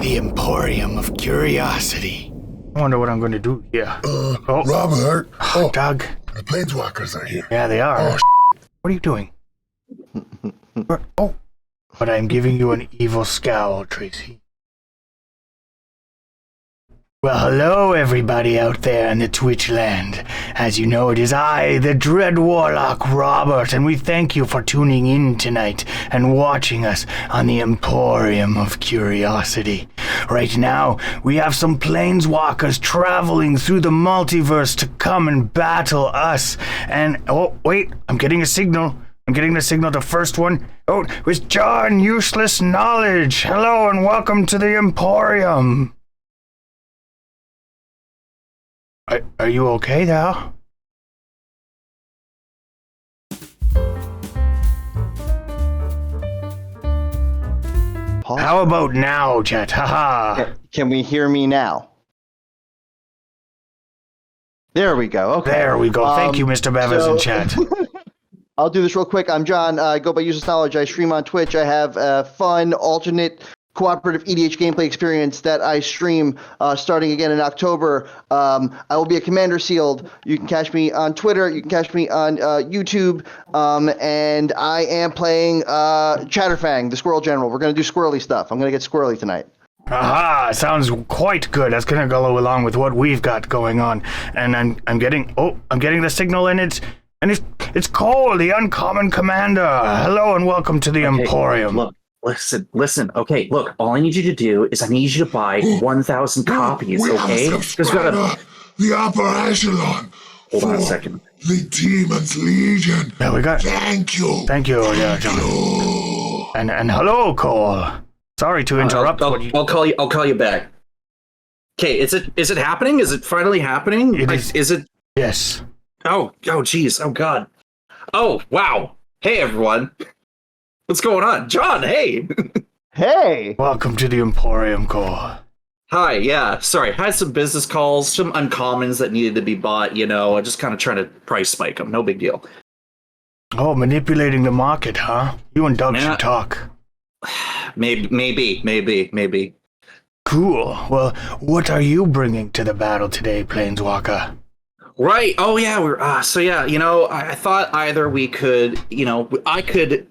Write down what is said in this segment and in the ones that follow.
the Emporium of Curiosity. I wonder what I'm going to do here. Robert. Oh, Doug. the planeswalkers are here. Yeah, they are. Oh, what are you doing? But I'm giving you an evil scowl, Tracy. Well, hello everybody out there in the Twitch land. As you know, it is I, the Dread Warlock Robert, and we thank you for tuning in tonight and watching us on the Emporium of Curiosity. Right now, we have some planeswalkers traveling through the multiverse to come and battle us. And, oh, wait, I'm getting a signal. I'm getting the signal, the first one. Oh, it was John Useless Knowledge. Hello and welcome to the Emporium. Are you okay there? How about now, chat? Haha. Can we hear me now? There we go. Okay. There we go. Thank you, Mr. Bevis in chat. I'll do this real quick. I'm John. I go by Useless Knowledge. I stream on Twitch. I have a fun, alternate, cooperative EDH gameplay experience that I stream starting again in October. I will be a Commander Sealed. You can catch me on Twitter. You can catch me on YouTube. And I am playing Chatterfang, the Squirrel General. We're going to do squirrely stuff. I'm going to get squirrely tonight. Aha, sounds quite good. That's going to go along with what we've got going on. And I'm getting the signal, and it's Cole, the Uncommon Commander. Hello and welcome to the Emporium. Look. Listen. Okay, look, all I need you to do is I need you to buy 1,000 copies, okay? Because we have the upper echelon. Hold on a second. The Demon's Legion. Yeah, we got. Thank you. Thank you, yeah, John. And hello, Cole. Sorry to interrupt. I'll call you back. Okay, is it happening? Is it finally happening? Is it? Yes. Oh, geez. Oh, God. Oh, wow. Hey, everyone. What's going on? John, hey! Hey! Welcome to the Emporium, Cole. Hi, yeah, sorry. Had some business calls, some uncommons that needed to be bought, I'm just kind of trying to price spike them. No big deal. Oh, manipulating the market, huh? You and Doug should talk. Maybe. Cool. Well, what are you bringing to the battle today, Planeswalker? Right. Oh, yeah. I thought either we could, I could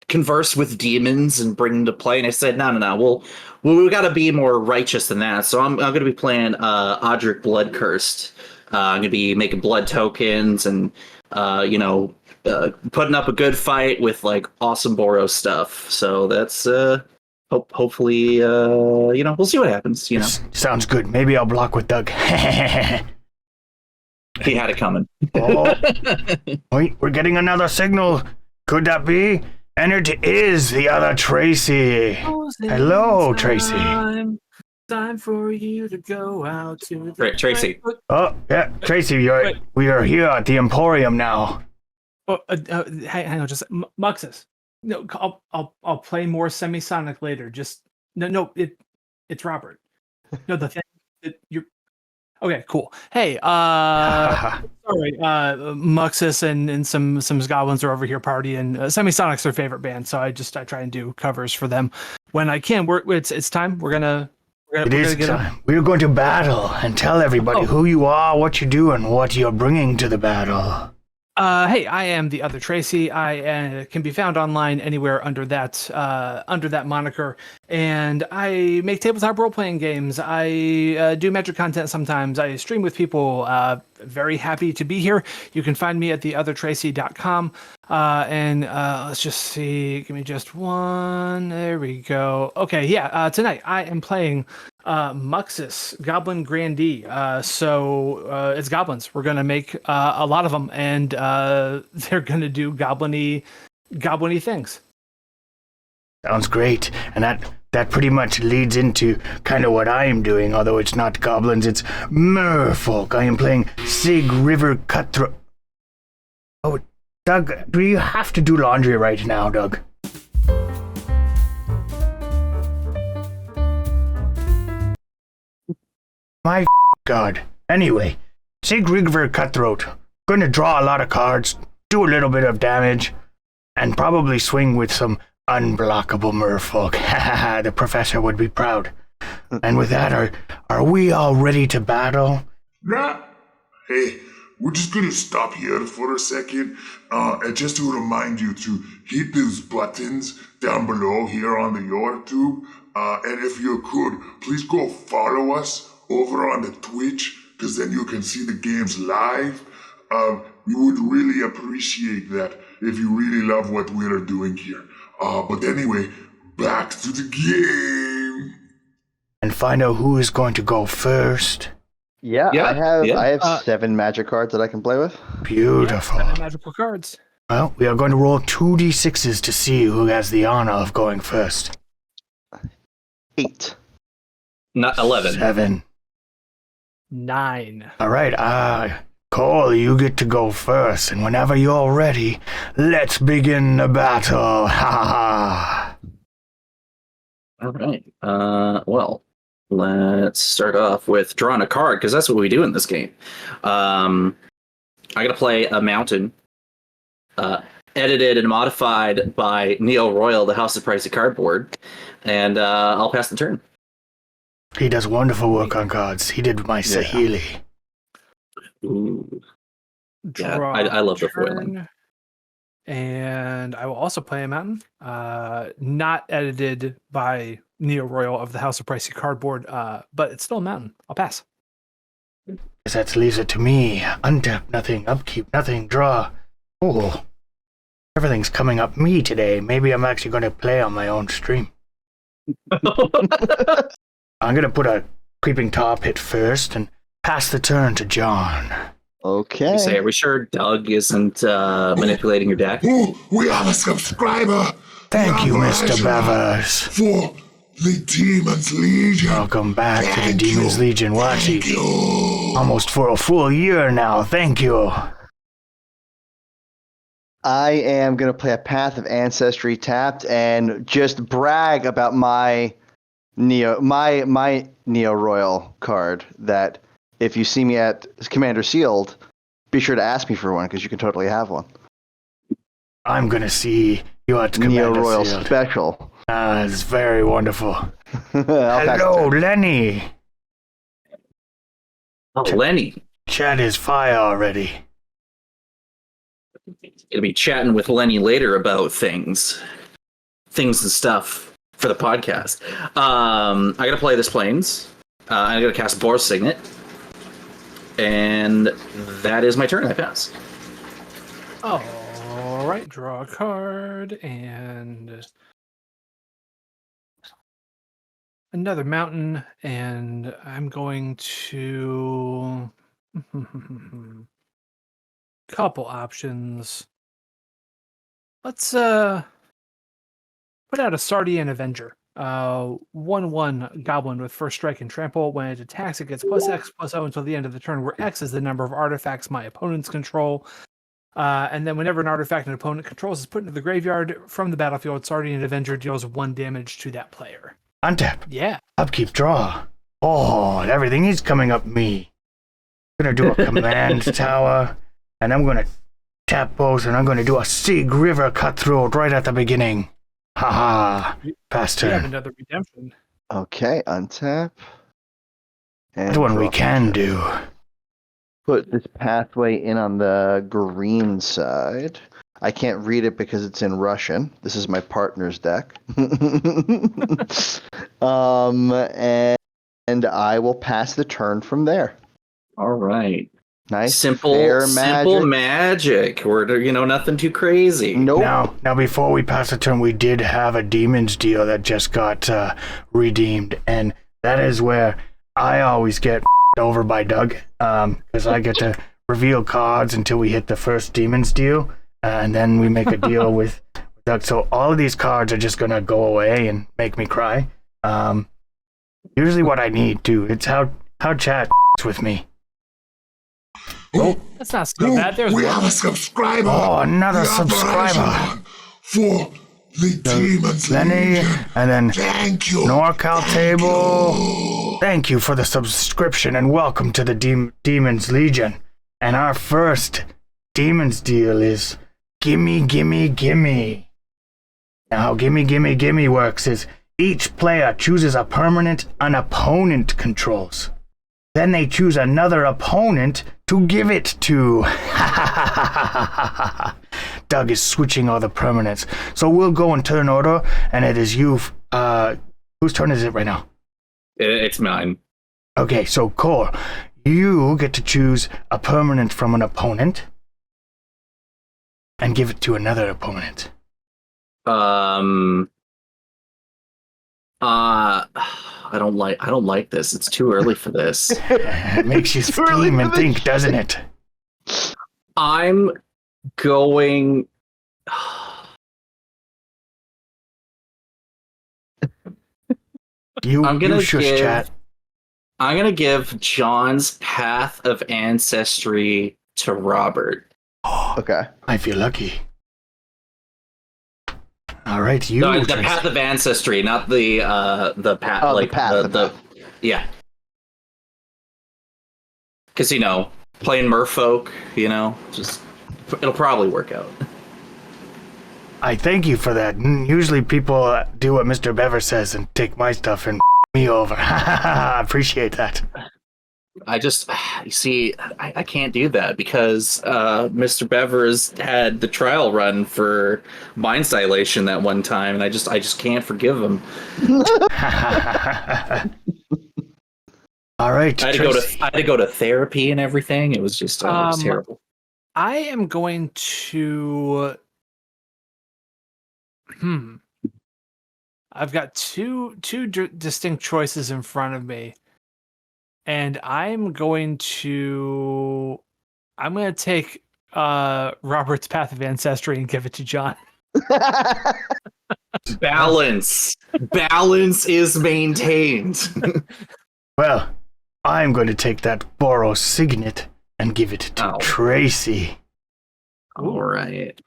converse with demons and bring them to play, and I said no, we got to be more righteous than that. So I'm going to be playing Odric Blood Cursed. I'm going to be making blood tokens and putting up a good fight with like awesome Boros stuff. So that's hopefully we'll see what happens. Sounds good. Maybe I'll block with Doug. He had it coming. Oh, wait, we're getting another signal. Could that be? And it is the Other Tracy. Hello, Tracy. Time for you to go out to the Tracy. Oh, yeah, Tracy, we are here at the Emporium now. Oh, hang on, just Muxus. No, I'll play more Semisonic later. Just it's Robert. No, the thing that you're. Okay, cool. Hey, sorry, Muxus and some goblins are over here partying. Semisonic's their favorite band, so I try and do covers for them when I can. It's time. We're gonna get time. We're going to battle and tell everybody who you are, what you do, and what you're bringing to the battle. Hey, I am the Other Tracy. I can be found online anywhere under that moniker, and I make tabletop role-playing games. I do Magic content sometimes. I stream with people. Very happy to be here. You can find me at theothertracy.com. And let's just see. Give me just one. There we go. Okay, yeah. Tonight I am playing Muxus, Goblin Grandee. So it's goblins. We're gonna make a lot of them, and they're gonna do goblin-y things. Sounds great, and that pretty much leads into kind of what I am doing, although it's not goblins, it's merfolk. I am playing Sygg River Cuthroat. Oh, Doug, do you have to do laundry right now, Doug? My God. Anyway, Sygg River Cuthroat. Gonna draw a lot of cards, do a little bit of damage, and probably swing with some unblockable merfolk. The professor would be proud. And with that, are we all ready to battle? Nah. Hey, we're just gonna stop here for a second, and just to remind you to hit those buttons down below here on the YouTube. And if you could, please go follow us over on the Twitch, because then you can see the games live. We would really appreciate that if you really love what we're doing here. But anyway, back to the game. And find out who is going to go first. Yeah, I have 7 magic cards that I can play with. Beautiful. Yeah, 7 magical cards. Well, we are going to roll 2d6s to see who has the honor of going first. 8. Not 11. 7. 9. All right, Cole, you get to go first, and whenever you're ready, let's begin the battle. Ha ha. All right. Well, let's start off with drawing a card, because that's what we do in this game. I'm going to play a mountain, edited and modified by Neo Royal, the House of Pricey Cardboard, and I'll pass the turn. He does wonderful work on cards. He did my Sahili. Ooh. Yeah, Draw I love the turn, foiling. And I will also play a mountain, not edited by Neo Royal of the House of Pricey Cardboard, but it's still a mountain. I'll pass. Guess that leaves it to me. Untap nothing, upkeep nothing, draw. Oh, everything's coming up me today. Maybe I'm actually going to play on my own stream. I'm going to put a creeping top hit first and pass the turn to John. Okay. You say, are we sure Doug isn't manipulating your deck? Oh, we have a subscriber. Thank you, The Mr. Echelon Bevers. For the Demon's Legion. Welcome back to the Thank Demon's you. Legion. Watching Thank you. almost for a full year now. Thank you. I am going to play a Path of Ancestry tapped and just brag about my Neo Royal card that if you see me at Commander Sealed, be sure to ask me for one because you can totally have one. I'm going to see you at Neo Commander Royal Sealed. Special. It's very wonderful. I'll pass Hello, it. Lenny. Oh, Lenny. Chat is fire already. Gonna be chatting with Lenny later about things and stuff for the podcast. I gotta play this Plains. I'm gonna cast Boar's Signet. And that is my turn. I pass. All right, draw a card and another mountain, and I'm going to couple options. Let's put out a Sardian Avenger. 1/1 Goblin with first strike and trample. When it attacks, it gets +X/+0 until the end of the turn, where X is the number of artifacts my opponents control. And then whenever an artifact an opponent controls is put into the graveyard from the battlefield, Sardian Avenger deals 1 damage to that player. Untap. Yeah. Upkeep, draw. Oh, everything is coming up me. I'm going to do a command tower, and I'm going to tap both, and I'm going to do a Sygg River Cutthroat right at the beginning. Haha. Pass We have turn. another redemption. Okay, untap. And That's one we draw. can do. Put this pathway in on the green side. I can't read it because it's in Russian. This is my partner's deck. And I will pass the turn from there. All right. Nice. Simple fair magic. We're nothing too crazy. Nope. Now, before we pass the turn, we did have a Demon's deal that just got redeemed, and that is where I always get over by Doug, because I get to reveal cards until we hit the first Demon's deal, and then we make a deal with Doug. So all of these cards are just gonna go away and make me cry. Usually what I need to. It's how chat with me. Oh, That's not so bad. There's we one. have a subscriber. Oh, another The subscriber. Echelon For the Demon's Lenny, Legion. and then Thank you. NorCal Thank Table. you. Thank you for the subscription and welcome to the Demon's Legion. And our first Demon's deal is Gimme, Gimme, Gimme. Now, how Gimme, Gimme, Gimme works is Each player chooses a permanent an opponent controls. Then they choose another opponent to give it to. Doug is switching all the permanents. So we'll go in turn order, and it is you. Whose turn is it right now? It's mine. Okay, so Cole, you get to choose a permanent from an opponent and give it to another opponent. I don't like this. It's too early for this. It makes you scheme and think, doesn't it? I'm going. You shush, chat. I'm gonna give John's Path of Ancestry to Robert. Okay. I feel lucky. All right, you. No, the Path of Ancestry, not the path. Oh, like the path. the yeah. Because playing Merfolk, just it'll probably work out. I thank you for that. Usually people do what Mr. Bever says and take my stuff and me over. I appreciate that. You see, I can't do that because Mr. Bever's had the trial run for mind stylation that one time, and I just can't forgive him. All right, I had to go to therapy and everything. It was just it was terrible. I am going to. I've got two distinct choices in front of me. And I'm going to take Robert's Path of Ancestry and give it to John. Balance is maintained. Well, I'm going to take that Boros Signet and give it to Tracy. All right.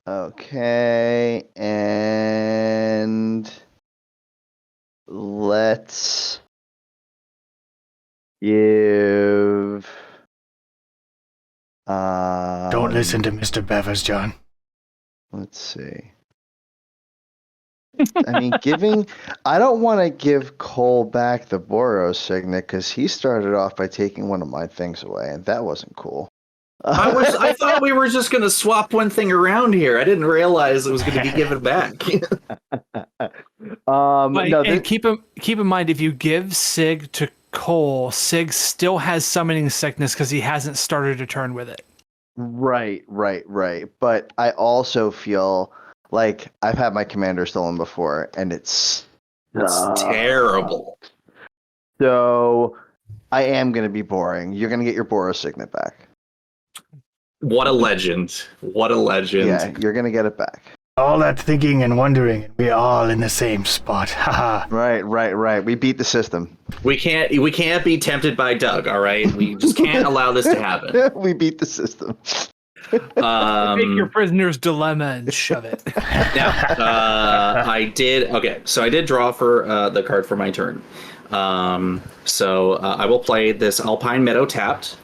Okay, and let's give. Don't listen to Mr. Bevers, John. Let's see. I mean, I don't want to give Cole back the Boros Signet because he started off by taking one of my things away, and that wasn't cool. I thought we were just going to swap one thing around here. I didn't realize it was going to be given back. Keep in mind, if you give Sygg to Cole, Sygg still has summoning sickness because he hasn't started a turn with it. Right. But I also feel like I've had my commander stolen before, and it's terrible. So I am going to be boring. You're going to get your Boros Signet back. What a legend. Yeah, you're going to get it back. All that thinking and wondering, and we're all in the same spot. Haha. Right. We beat the system. We can't be tempted by Doug, all right? We just can't allow this to happen. We beat the system. Take your prisoner's dilemma and shove it. Now, I did draw for the card for my turn. So I will play this Alpine Meadow tapped.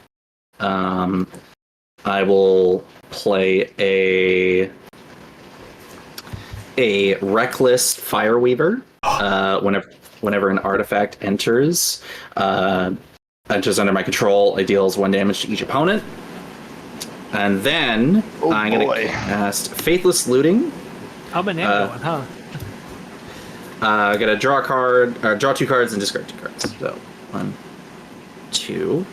I will play a Reckless Fireweaver. Whenever an artifact enters under my control, it deals 1 damage to each opponent. And then I'm going to cast Faithless Looting. How many going, huh? I'm going to draw a card, or draw 2 cards and discard 2 cards. So 1, 2.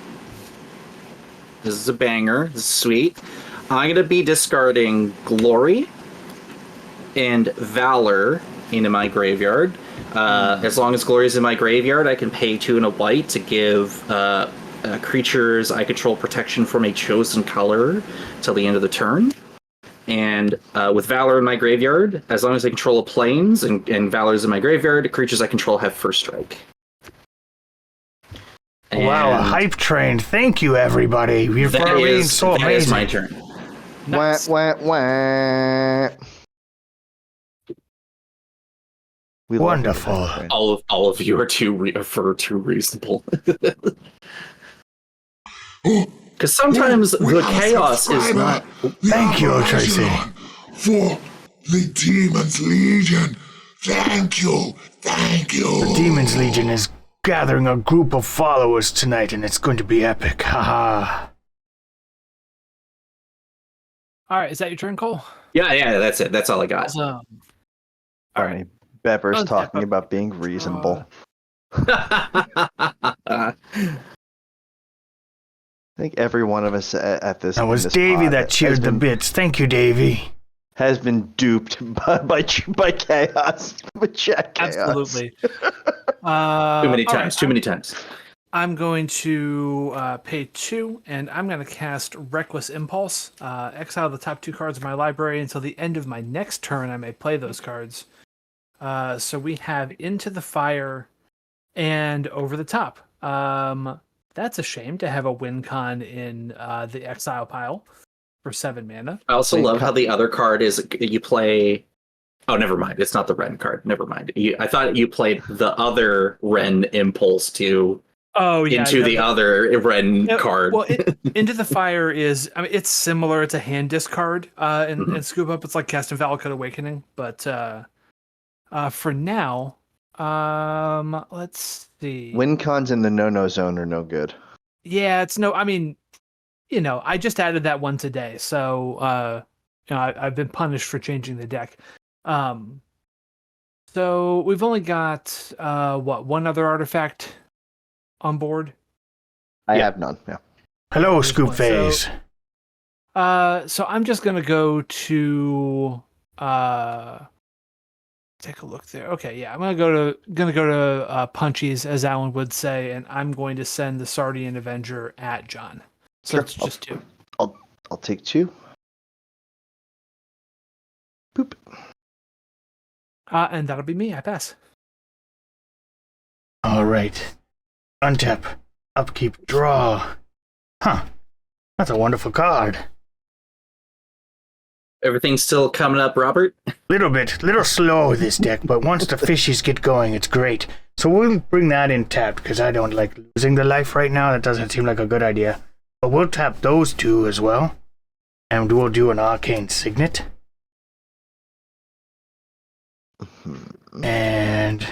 This is a banger. This is sweet. I'm going to be discarding Glory and Valor into my graveyard. As long as Glory is in my graveyard, I can pay 2 and a white to give creatures I control protection from a chosen color till the end of the turn. And with Valor in my graveyard, as long as I control a plains and Valor is in my graveyard, creatures I control have first strike. And wow, a hype train. Thank you, everybody. You're being so amazing. That is my turn. Nice. Wah. Wonderful. All of you are too reasonable. Because sometimes we the have a chaos is subscriber. not. Thank you, Tracy. For the Demon's Legion. Thank you. The Demon's Legion is gathering a group of followers tonight, and it's going to be epic. Haha. All right, is that your turn, Cole? Yeah, that's it. That's all I got. Awesome. All right. Bever's Untap talking up. about being reasonable. I think every one of us at this. That was in this Davey pod that cheered the bits. Thank you, Davey. has been duped by chaos, by chat chaos. Absolutely. Too many all times. right, Too many times. I'm going to pay 2, and I'm going to cast Reckless Impulse. Exile the top 2 cards of my library until the end of my next turn. I may play those cards. So we have Into the Fire and Over the Top. That's a shame to have a win con in the exile pile for 7 mana. I also Wait, love how the other card is you play. Oh, never mind. It's not the Ren card. Never mind. I thought you played the other Ren Impulse to into the other Ren card. Well, Into the Fire is, I mean, it's similar. It's a hand discard. And Scoop Up, it's like casting Valakut Awakening. But for now, let's see. Win cons in the no zone are no good. Yeah, it's no. I mean, I just added that one today, so I've been punished for changing the deck. So we've only got one other artifact on board. I have none. Yeah. Hello, Scoop Phase. So I'm just gonna go to take a look there. Okay, yeah, I'm gonna go to Punchies, as Alan would say, and I'm going to send the Sardian Avenger at John. So Sure. it's just 2. I'll take 2. Boop. And that'll be me. I pass. All right. Untap. Upkeep. Draw. Huh. That's a wonderful card. Everything's still coming up, Robert. Little slow this deck, but once the fishies get going, it's great. So we'll bring that in tapped, because I don't like losing the life right now. That doesn't seem like a good idea. But we'll tap those 2 as well. And we'll do an Arcane Signet. And,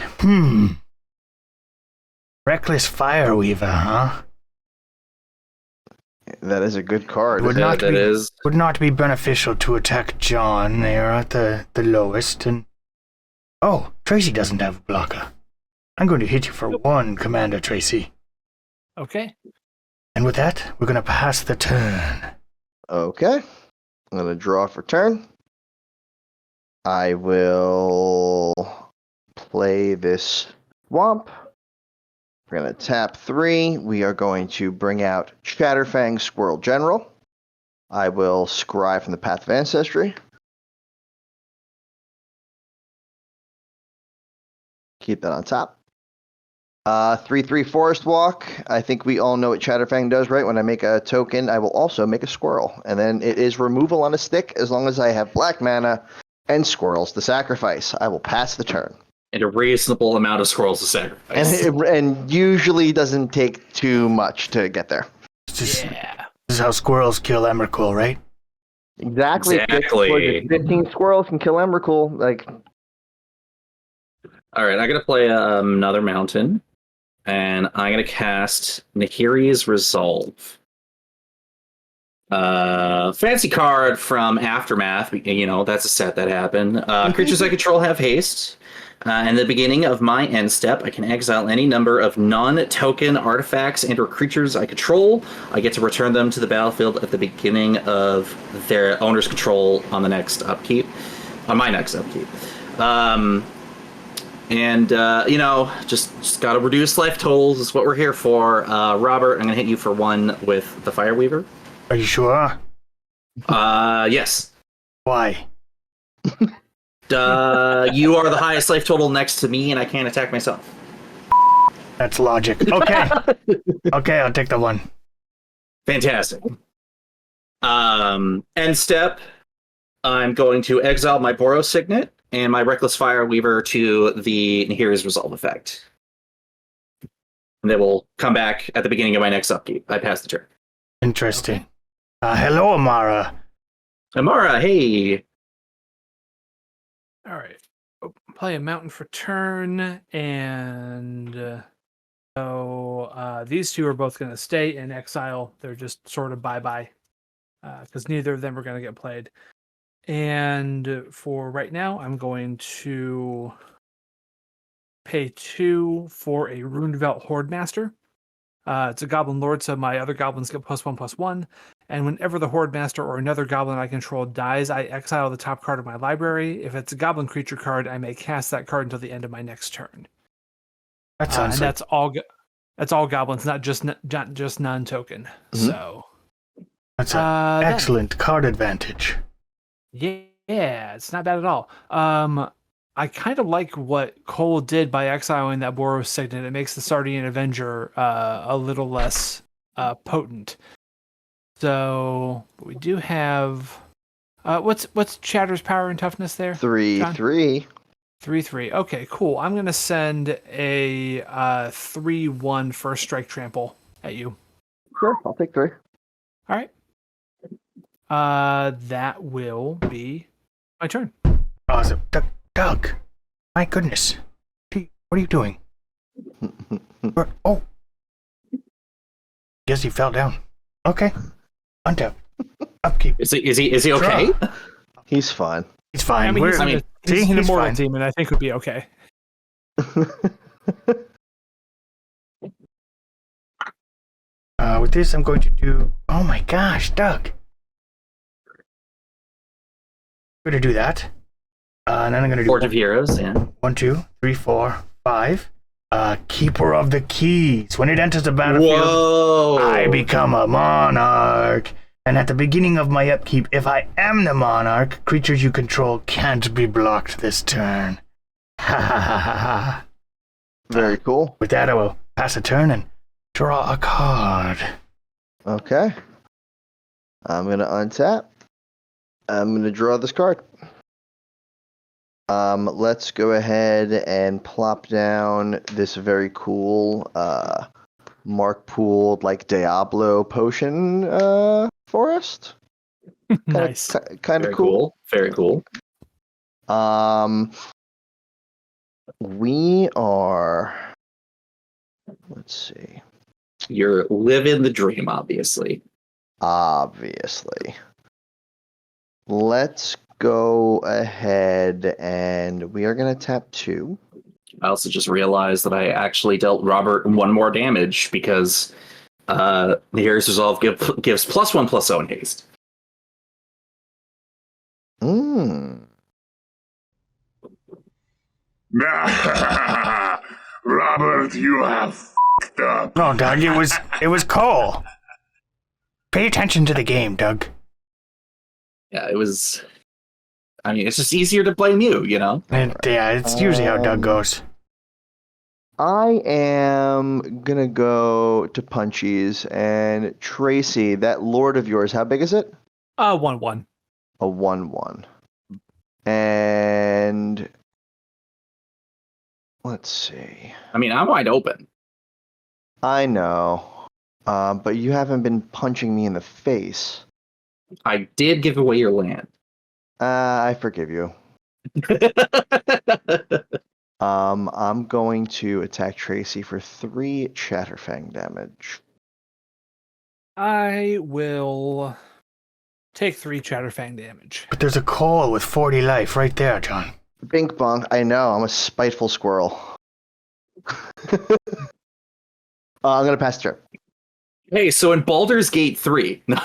Reckless Fireweaver, huh? That is a good card. Would not be beneficial to attack John. They are at the lowest. And oh, Tracy doesn't have a blocker. I'm going to hit you for 1, Commander Tracy. Okay. And with that, we're going to pass the turn. Okay. I'm going to draw for turn. I will play this Swamp. We're going to tap 3. We are going to bring out Chatterfang Squirrel General. I will scry from the Path of Ancestry. Keep that on top. 3/3 Forest Walk. I think we all know what Chatterfang does, right? When I make a token, I will also make a squirrel. And then it is removal on a stick as long as I have black mana and squirrels to sacrifice. I will pass the turn. And a reasonable amount of squirrels to sacrifice. And usually doesn't take too much to get there. This is how squirrels kill Emrakul, right? Exactly. 15 squirrels can kill Emrakul. Like, all right, I'm gonna play another mountain, and I'm gonna cast Nahiri's Resolve. Fancy card from Aftermath. That's a set that happened. Creatures I control have haste. In the beginning of my end step, I can exile any number of non-token artifacts and/or creatures I control. I get to return them to the battlefield at the beginning of their owner's control on the next upkeep. On my next upkeep. Just gotta reduce life totals is what we're here for. Robert, I'm gonna hit you for 1 with the Fireweaver. Are you sure? Yes. Why? You are the highest life total next to me, and I can't attack myself. That's logic. Okay. Okay, I'll take the 1. Fantastic. End step, I'm going to exile my Boros Signet and my Reckless Fireweaver to the Nahiri's Resolve effect. And they will come back at the beginning of my next upkeep. I pass the turn. Interesting. Hello, Amara. Amara, hey. All right. Play a mountain for turn, and so these two are both going to stay in exile. They're just sort of bye-bye because neither of them are going to get played. And for right now, I'm going to pay 2 for a Runevelt Horde Master. It's a Goblin Lord, so my other goblins get +1/+1. And whenever the Horde Master or another goblin I control dies, I exile the top card of my library. If it's a goblin creature card, I may cast that card until the end of my next turn. That sounds and like... that's all goblins, not just non-token. Mhm. So That's an excellent card advantage. yeah, it's not bad at all. I kind of like what Cole did by exiling that Boros Signet. It makes the Sardian Avenger a little less potent. So we do have what's Chatter's power and toughness there? 3/3. 3/3. Okay, cool. I'm gonna send a 3/1 first strike trample at you. Sure, I'll take 3. All right. That will be my turn. Awesome. Doug. My goodness. What are you doing? Oh. Guess he fell down. Okay. Untap. Upkeep. Is he okay? He's fine. He's fine. I mean, he's an immortal fine. demon. I think would be okay. With this, I'm going to do... Oh my gosh, Doug. I'm going to do that. And then I'm going to do... Forge of Heroes, yeah. 1, 2, 3, 4, 5. Keeper of the Keys. When it enters the battlefield, Whoa! I become a monarch. And at the beginning of my upkeep, if I am the monarch, creatures you control can't be blocked this turn. Ha ha ha ha ha. Very cool. With that, I will pass a turn and draw a card. Okay. I'm going to untap. I'm going to draw this card. Let's go ahead and plop down this very cool Mark Pooled like Diablo potion forest. Nice. Kind Very of cool. Very cool. We are... Let's see. You're living the dream, obviously. Obviously. Let's go ahead and we are going to tap 2. I also just realized that I actually dealt Robert 1 more damage because the Hero's Resolve gives +1/+0 haste. Robert, you have f***ed up. No, Doug, it was Cole. Pay attention to the game, Doug. Yeah, it was... I mean, it's just easier to blame you, you know? And, yeah, it's usually how Doug goes. I am going to go to Punchies. And Tracy, that Lord of yours, how big is it? 1/1. A 1/1. And let's see. I mean, I'm wide open. I know. But you haven't been punching me in the face. I did give away your land. I forgive you. I'm going to attack Tracy for 3 Chatterfang damage. I will take 3 Chatterfang damage. But there's a Cole with 40 life right there, John. Bink bong. I know. I'm a spiteful squirrel. I'm going to pass through. Hey, so in Baldur's Gate 3... No.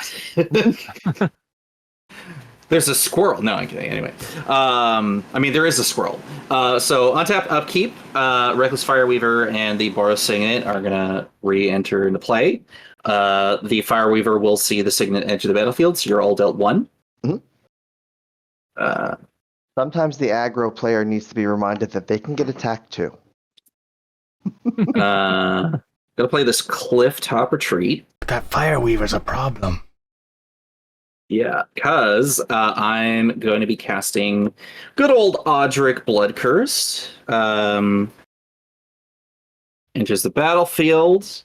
There's a squirrel. No, I'm kidding. Anyway, I mean, there is a squirrel. So untap, upkeep, Reckless Fireweaver and the Boros Signet are gonna re-enter into play. The Fireweaver will see the Signet enter the battlefield, so you're all dealt 1. Mm-hmm. Sometimes the aggro player needs to be reminded that they can get attacked too. Gonna play this Cliff Top Retreat. But that Fireweaver's a problem. Yeah, because I'm going to be casting good old Odric Blood Curse. Enters the battlefield.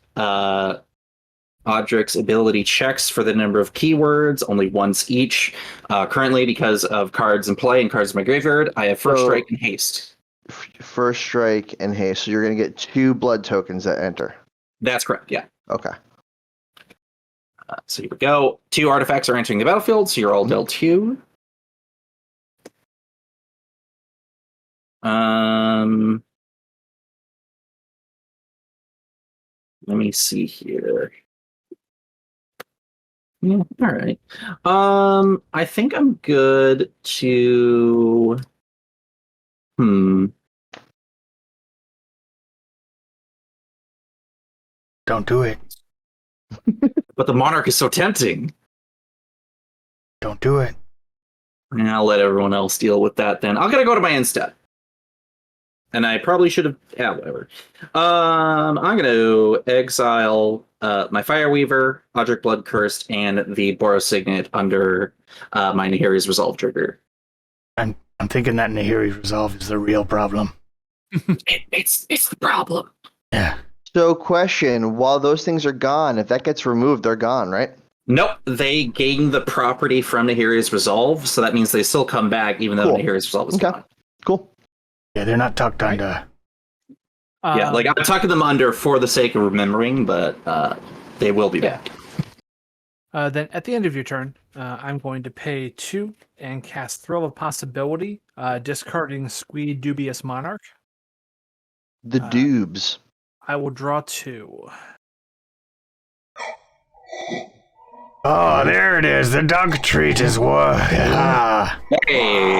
Odric's ability checks for the number of keywords, only once each. Currently, because of cards in play and cards in my graveyard, I have First Strike and Haste. First Strike and Haste. So you're going to get 2 blood tokens that enter. That's correct, yeah. Okay. So here we go. 2 artifacts are entering the battlefield, so you're all dealt 2. Let me see here. Yeah, all right. I think I'm good to. Don't do it. But the Monarch is so tempting. Don't do it. And I'll let everyone else deal with that then. I'm gonna go to my end step. And I probably should have. Yeah, whatever. I'm gonna exile my Fireweaver, Odric Blood Cursed, and the Boros Signet under my Nahiri's Resolve trigger. I'm thinking that Nahiri's Resolve is the real problem. It's the problem. Yeah. So, question: while those things are gone, if that gets removed, they're gone, right? Nope, they gain the property from Nahiri's Resolve, so that means they still come back even though Nahiri's Resolve is gone. Cool. Yeah, they're not tucked under. Yeah, like I'm tucking them under for the sake of remembering, but they will be back. Then at the end of your turn, I'm going to pay 2 and cast Thrill of Possibility, discarding Squee Dubious Monarch. The Dubes. I will draw 2. Oh, there it is. The dog treat is what. Ah. Hey!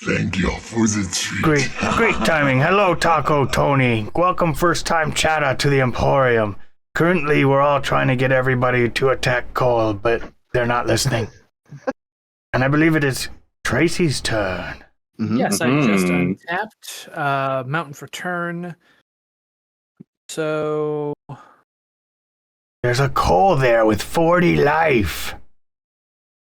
Thank you for the treat. Great timing. Hello, Taco Tony. Welcome first time chatter to the Emporium. Currently, we're all trying to get everybody to attack Cole, but they're not listening. And I believe it is Tracy's turn. Mm-hmm. Yes, I just untapped. Mountain for turn. So There's a Cole there with 40 life.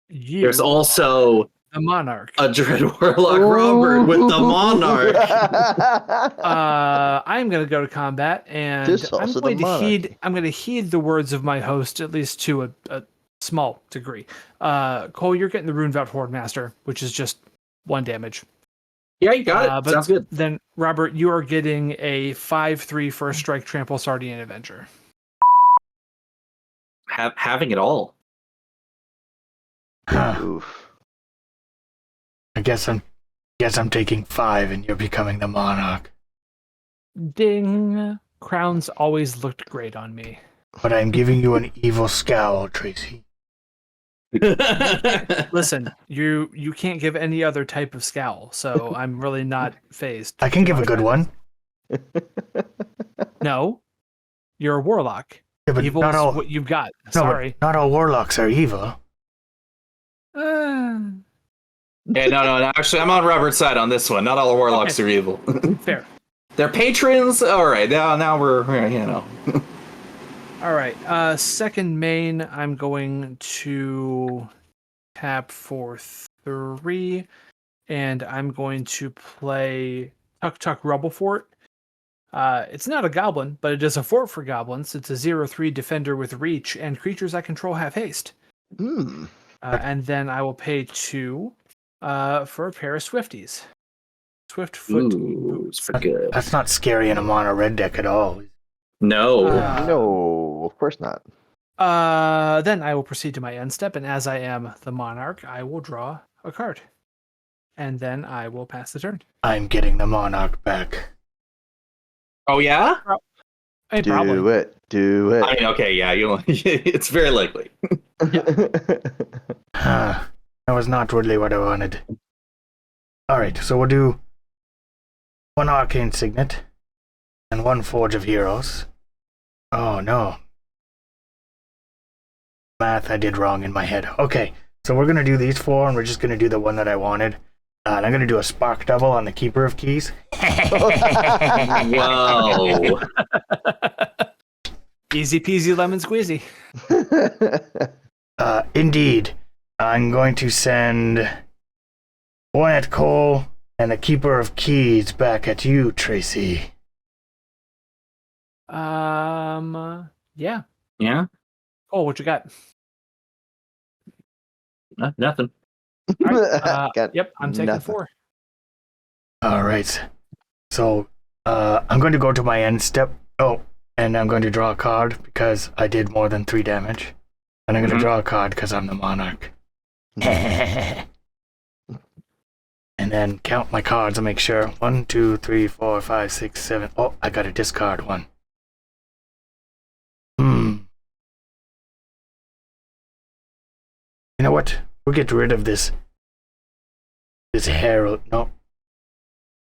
There's also the Monarch. a Dread Warlock Robert with the Monarch. I'm going to go to combat, and I'm going to heed the words of my host, at least to a small degree. Cole, you're getting the Runevout Horde Master, which is just 1 damage. Yeah, you got it. But sounds good. Then, Robert, you are getting a 5/3 First Strike Trample Sardian Avenger. Having it all. Oof. I guess I'm taking 5 and you're becoming the Monarch. Ding. Crowns always looked great on me. But I'm giving you an evil scowl, Tracy. Listen, you can't give any other type of scowl, so I'm really not phased. I can give a good one. No, you're a warlock. Yeah, but Evil not all, is what you've got. no, Sorry. not all warlocks are evil. Yeah, no. Actually, I'm on Robert's side on this one. Not all warlocks are evil. Fair. They're patrons. All right, now we're All right. Second main, I'm going to tap for 3, and I'm going to play Tuk Tuk Rubble Fort. It's not a goblin, but it is a fort for goblins. It's a 0/3 defender with reach, and creatures I control have haste. And then I will pay 2 for a pair of Swifties. Swiftfoot boots. Good. That's not scary in a mono red deck at all. No. No, of course not. Then I will proceed to my end step, and as I am the Monarch, I will draw a card. And then I will pass the turn. I'm getting the Monarch back. Oh yeah. Probably. Do it. I mean, okay, yeah. It's very likely. That was not really what I wanted. Alright, so we'll do 1 Arcane Signet and 1 Forge of Heroes. Oh no. Math I did wrong in my head. Okay, so we're going to do these 4 and we're just going to do the one that I wanted. And I'm going to do a Spark Double on the Keeper of Keys. Whoa. Easy peasy lemon squeezy. Indeed. I'm going to send 1 at Cole And the Keeper of Keys back at you, Tracy. Yeah. Yeah. Oh, what you got? Nothing. All right. Got Yep, I'm taking nothing. 4. All right. So I'm going to go to my end step. Oh, and I'm going to draw a card because I did more than 3 damage. And I'm going to draw a card because I'm the monarch. And then count my cards and make sure. 1, 2, 3, 4, 5, 6, 7. Oh, I got to discard 1. You know what? We'll get rid of this Herald. No.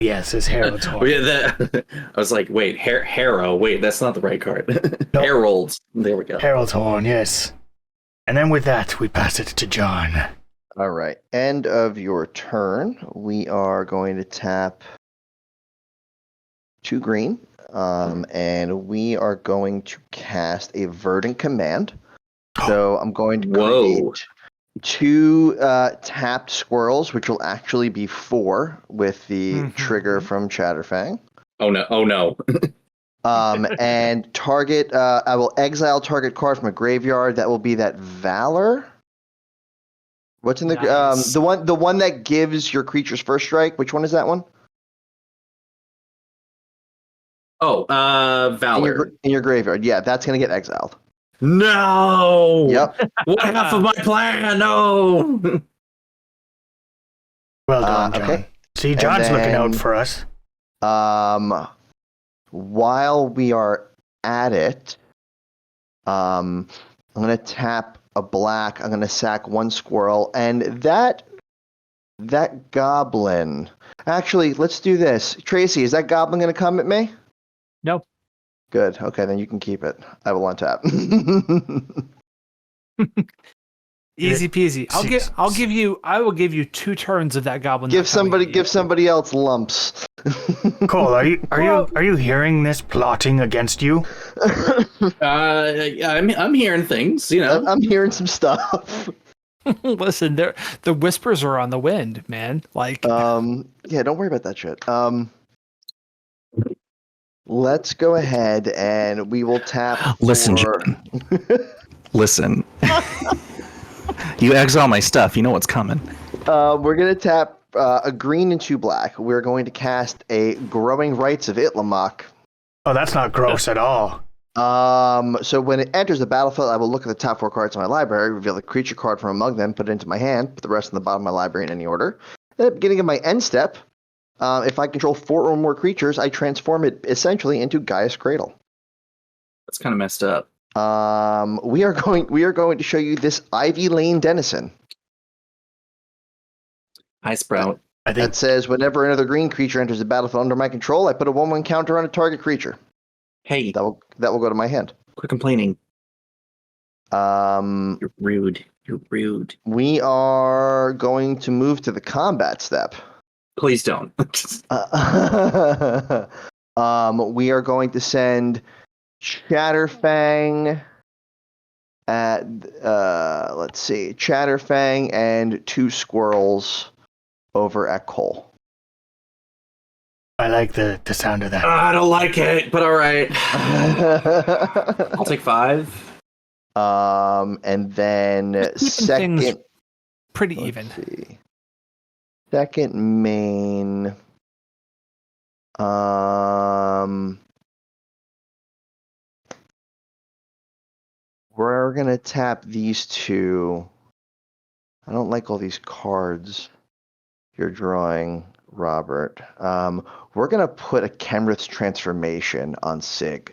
Yes, this Herald's horn. I was like, wait, Harrow. Wait, that's not the right card. No. Herald. There we go. Herald's horn, yes. And then with that, we pass it to John. All right. End of your turn. We are going to tap 2 green. And we are going to cast a Verdant Command. So I'm going to create 2 tapped squirrels, which will actually be 4 with the trigger from Chatterfang. Oh no. And target, I will exile target card from a graveyard. That will be that Valor. What's in the Nice. the one that gives your creatures first strike? Which one is that one? Oh, Valor. In your graveyard. Yeah, that's gonna get exiled. No. Yep. What half of my plan? No. Well done, John. Okay. See, John's looking out for us. While we are at it, I'm gonna tap a black. I'm gonna sack 1 squirrel, and that goblin. Actually, let's do this. Tracy, is that goblin gonna come at me? Nope. Good. Okay, then you can keep it. I will untap. Easy peasy. I will give you 2 turns of that goblin. give somebody else lumps. Cole, are you hearing this plotting against you? I'm hearing things, you know. I'm hearing some stuff. Listen, the whispers are on the wind, man. Like, yeah, don't worry about that shit. Let's go ahead and we will tap. Listen, for... Listen. You exile my stuff. You know what's coming. We're gonna tap a green and 2 black. We're going to cast a Growing Rights of Itlamok. Oh, that's not gross at all. So when it enters the battlefield, I will look at the top 4 cards in my library, reveal a creature card from among them, put it into my hand, put the rest in the bottom of my library in any order. At the beginning of my end step, if I control 4 or more creatures, I transform it essentially into Gaia's Cradle. That's kind of messed up. We are going to show you this Ivy Lane Denizen. Hi, Sprout. I think That says whenever another green creature enters the battlefield under my control, I put a 1/1 counter on a target creature. Hey, That will go to my hand. quit complaining. Um, You're rude. You're rude. we are going to move to the combat step. Please don't. We are going to send Chatterfang at let's see, Chatterfang and 2 squirrels over at Cole. I like the sound of that. I don't like it, but all right. I'll take 5. And then Keeping second, things pretty let's even. see. Second main. We're gonna tap these 2. I don't like all these cards you're drawing, Robert. We're gonna put a Kenrith's transformation on Sygg.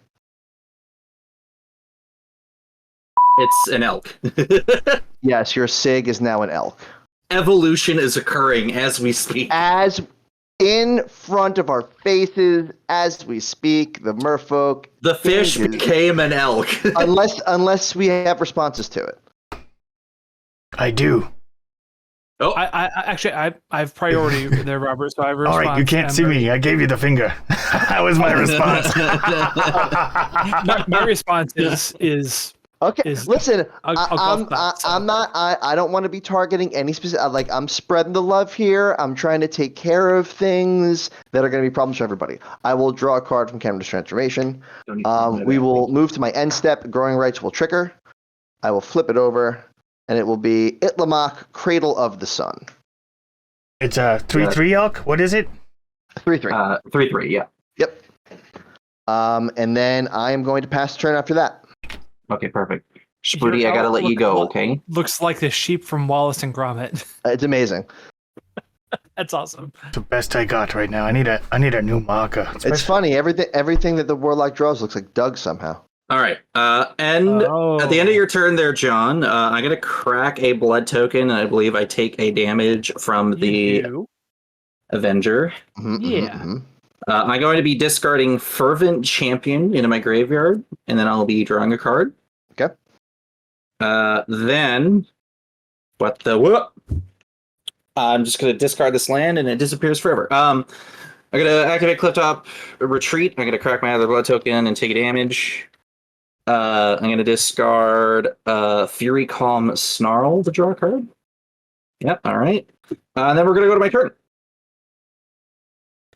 It's an elk. Yes, your Sygg is now an elk. Evolution is occurring as we speak. As in front of our faces, as we speak, the merfolk. The fish changes. became an elk. unless we have responses to it. I do. Oh, I actually have priority there, Robert. So I have a All response. right, you can't see me. I gave you the finger. That was my response. My response is Okay, Is listen, a golf clap, so. I'm not. I don't want to be targeting any specific. Like, I'm spreading the love here. I'm trying to take care of things that are going to be problems for everybody. I will draw a card from Canada's Transformation. We will move to my end step. Growing Rights will trigger. I will flip it over, and it will be Itlamok, Cradle of the Sun. It's a 3/3 elk. What is it? 3/3. 3/3. Yeah. Yep. And then I am going to pass the turn after that. Okay, perfect. Sprudy, I gotta let you go, okay? Looks like the sheep from Wallace and Gromit. It's amazing. That's awesome. It's the best I got right now. I need a new marker. It's funny. Everything that the Warlock draws looks like Doug somehow. All right. And at the end of your turn there, John, I'm going to crack a blood token, and I believe I take a damage from the Avenger. I'm going to be discarding Fervent Champion into my graveyard, and then I'll be drawing a card. Okay. Then, what the whoop? I'm just going to discard this land, and it disappears forever. I'm going to activate Clifftop Retreat. I'm going to crack my other blood token and take a damage. I'm going to discard Fury Calm Snarl to draw a card. Yep, all right. And then we're going to go to my turn.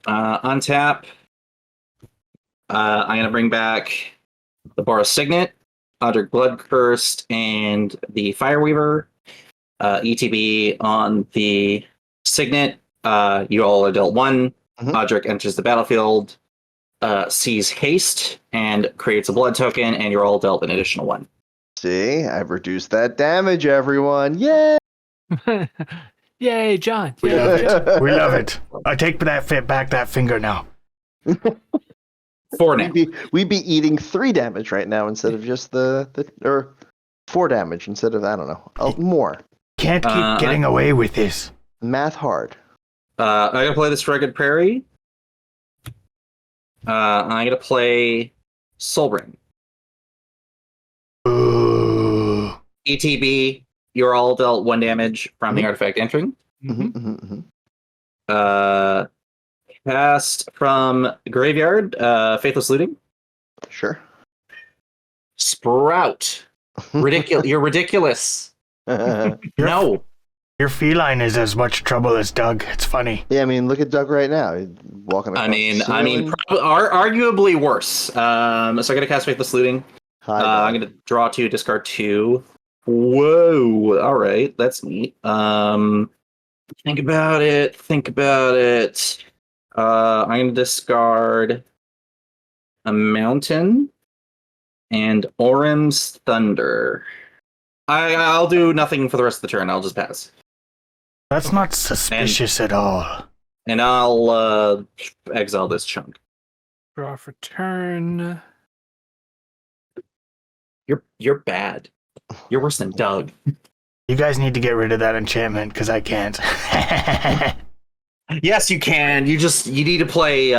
Untap. I'm going to bring back the Boros Signet, Odric Bloodcurst, and the Fireweaver. ETB on the Signet. You all are dealt 1. Odric enters the battlefield, sees haste, and creates a blood token, and you're all dealt an additional 1. See, I've reduced that damage, everyone. Yay! Yay, John. We love it. I take back that finger now. 4 now. We'd be eating 3 damage right now instead of just or 4 damage instead of, I don't know, more. Can't keep getting away with this. Math hard. I'm going to play the Strugged Prairie. I'm going to play Soulring. Ooh. ETB, you're all dealt 1 damage from the artifact entering. Cast from Graveyard, Faithless Looting. Sure. Sprout. You're ridiculous. No. Your feline is as much trouble as Doug. It's funny. Yeah, I mean, look at Doug right now. He's walking across the ceiling. Arguably worse. So I'm going to cast Faithless Looting. I'm going to draw 2, discard 2. Whoa. All right. That's neat. Think about it. I'm going to discard a Mountain and Orim's Thunder. I'll do nothing for the rest of the turn. I'll just pass. That's not suspicious at all. And I'll exile this chunk. Draw for turn. You're bad. You're worse than Doug. You guys need to get rid of that enchantment because I can't. Yes, you can. You need to play. It's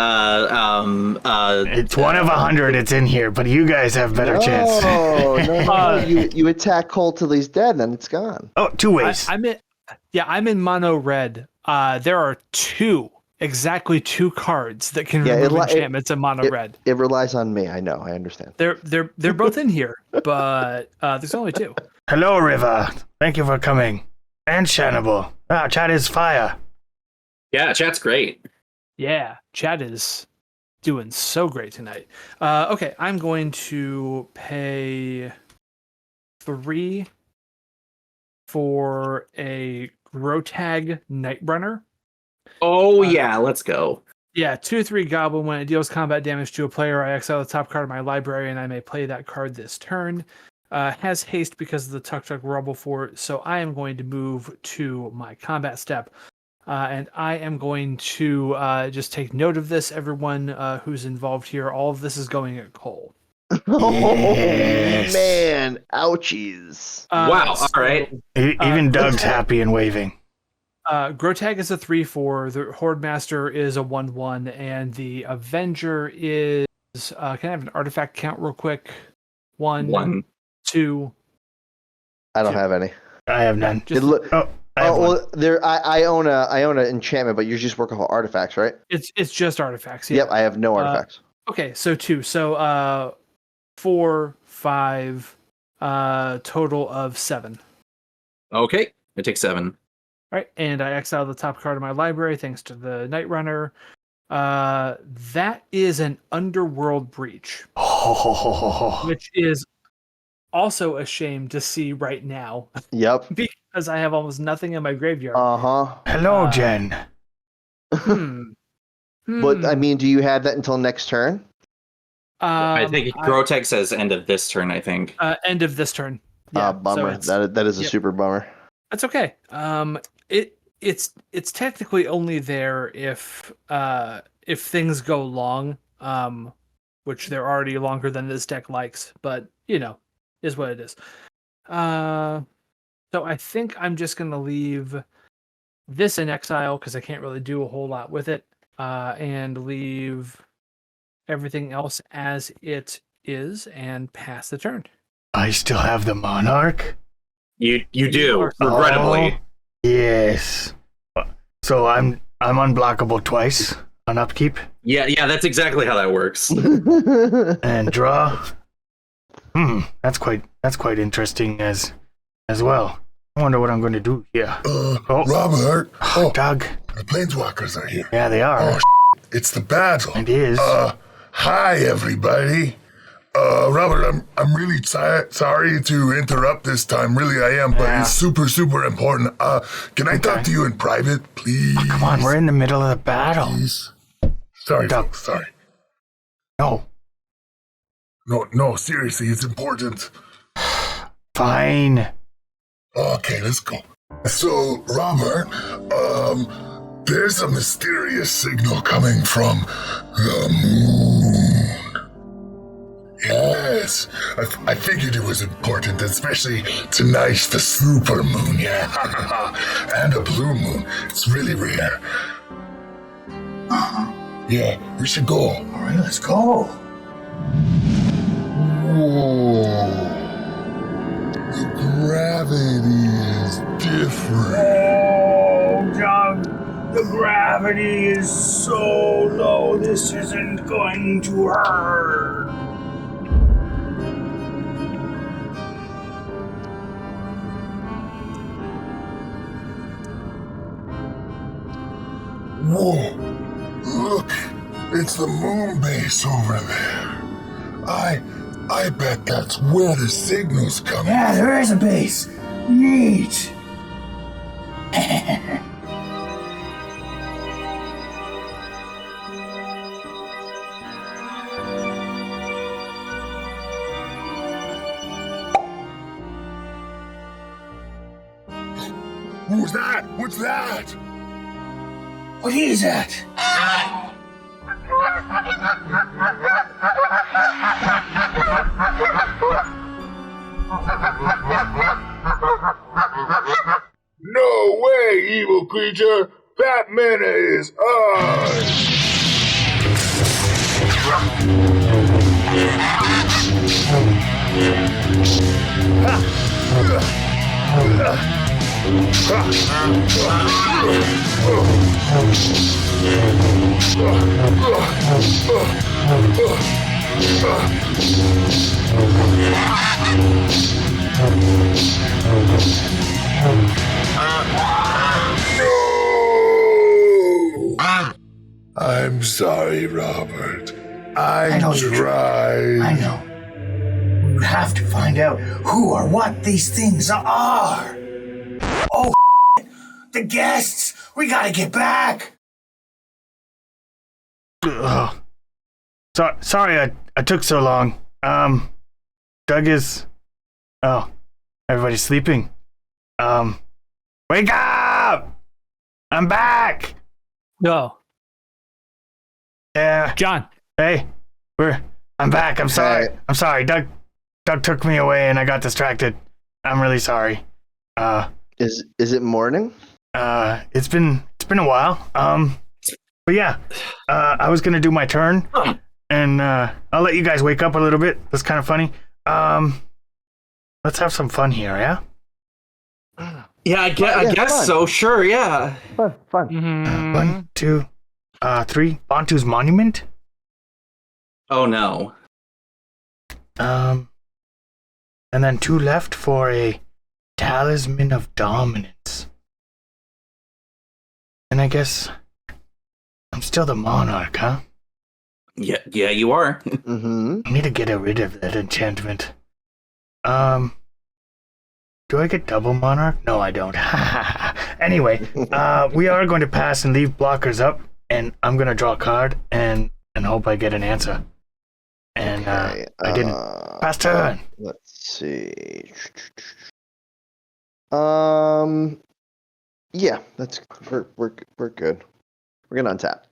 1 of 100. It's in here, but you guys have better chance. No. You attack Cole till he's dead, then it's gone. Oh, 2 ways. I'm in mono red. There are exactly two cards that can remove enchantments in mono red. It relies on me. I know. I understand. They're both in here, but there's only 2. Hello, River. Thank you for coming. And Shannibal. Chat is fire. Yeah, chat's great. Yeah, chat is doing so great tonight. Okay, I'm going to pay 3 for a Grotag Nightrunner. Oh, yeah, let's go. Yeah, 2/3 Goblin. When it deals combat damage to a player, I exile the top card of my library, and I may play that card this turn. Has haste because of the Tuk Tuk Rubble Fort, so I am going to move to my combat step. And I am going to just take note of this, everyone who's involved here. All of this is going at Cole. Yes. Man, ouchies. Wow, all right. Even Doug's happy and waving. Grotag is a 3/4, the Horde Master is a 1/1, and the Avenger is... can I have an artifact count real quick? 1, 2... I don't have any. I have none. I own an enchantment, but you just work off artifacts, right? It's just artifacts. Yeah. Yep, I have no artifacts. Okay, so 2. So 4, 5, total of 7. Okay, I take 7. All right, and I exile the top card of my library thanks to the Night Runner. That is an Underworld Breach, which is also a shame to see right now Yep. because I have almost nothing in my graveyard. Uh-huh. Hello, Jen. But, I mean, do you have that until next turn? I think Grotech says end of this turn, I think. End of this turn. Yeah, Bummer. So That is a super bummer. that's okay. It's technically only there if things go long, which they're already longer than this deck likes, but is what it is. So I think I'm just gonna leave this in exile because I can't really do a whole lot with it, and leave everything else as it is and pass the turn. I still have the Monarch. You do, regrettably. Oh, yes. So I'm unblockable twice on upkeep Yeah, that's exactly how that works. and draw. That's quite interesting as well. I wonder what I'm going to do here. Robert. Doug. The planeswalkers are here. Yeah, they are. It's the battle. It is. Hi, everybody. Robert, I'm really sorry to interrupt this time. Really, I am, but it's super, super important. Can I talk to you in private, please? Oh, come on, we're in the middle of the battle. Please? Sorry, Doug. sorry. No. No, seriously, it's important. Fine. Okay, let's go. So, Robert, there's a mysterious signal coming from the moon. Yes, I figured it was important, especially tonight's the super moon, and a blue moon. It's really rare. Yeah, we should go. All right, let's go. Whoa. The gravity is different. Oh, Doug, the gravity is so low. This isn't going to hurt. Whoa! Look! It's the moon base over there. I bet that's where the signal's coming. Yeah, there is a base. Neat. Who's that? What's that? What is that? No way, evil creature! That mana is ours! I'm sorry, Robert. I know you tried. I know. We have to find out who or what these things are. Oh, the guests! We gotta get back. Sorry, I took so long. Doug is. Oh, everybody's sleeping. Wake up! I'm back. No, Yeah. John. Hey, I'm back. I'm sorry. Hey. I'm sorry. Doug took me away and I got distracted. I'm really sorry. Is it morning? It's been a while. But yeah, I was gonna do my turn, and I'll let you guys wake up a little bit. That's kind of funny. Let's have some fun here, yeah? Yeah, I guess fun. so. Sure, yeah. Fun. 1, 2, 3. Bantu's Monument. Oh no. And then 2 left for a Talisman of Dominance. And I guess I'm still the Monarch, huh? Yeah, you are. Mm-hmm. I need to get rid of that enchantment. Do I get double Monarch? No, I don't. Anyway, we are going to pass and leave blockers up, and I'm going to draw a card and hope I get an answer. And Okay, I didn't. Pass turn. Let's see. Yeah, we're good. We're gonna untap.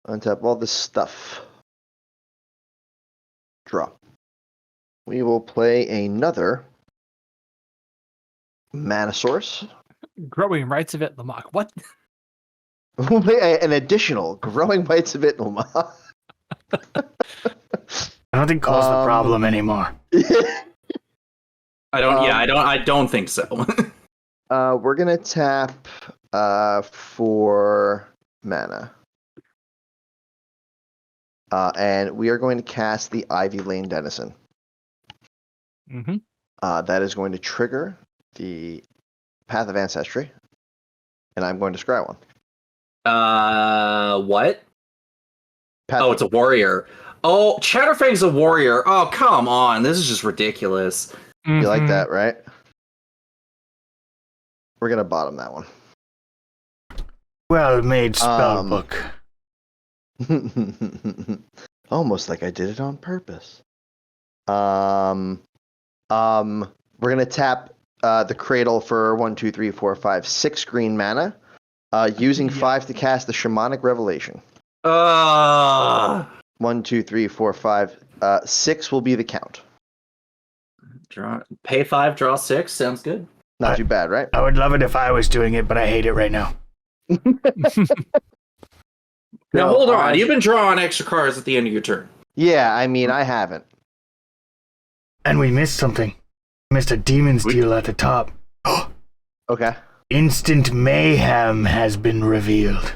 Untap all this stuff. Draw. We will play another mana source. Growing Rights of Itlamok. What? We'll play an additional Growing Bites of Itlamok. I don't think Cole's the problem anymore. I don't think so. We're gonna tap for mana. And we are going to cast the Ivy Lane Denizen. Mm-hmm. That is going to trigger the Path of Ancestry, and I'm going to scry one. What? Path Oh, it's a warrior. Oh, Chatterfang's a warrior. Oh, come on. This is just ridiculous. You like that, right? We're gonna bottom that one. Well made spell book. Almost like I did it on purpose. We're gonna tap the Cradle for 1, 2, 3, 4, 5, 6 green mana. Using 5 to cast the Shamanic Revelation. 1, 2, 3, 4, 5. 6 will be the count. Pay 5, draw 6. Sounds good. Not too bad, right? I would love it if I was doing it, but I hate it right now. Now hold on. You've been drawing extra cards at the end of your turn. Yeah, I mean, I haven't. And we missed something. Missed a Demon's Deal at the top. Okay. Instant Mayhem has been revealed.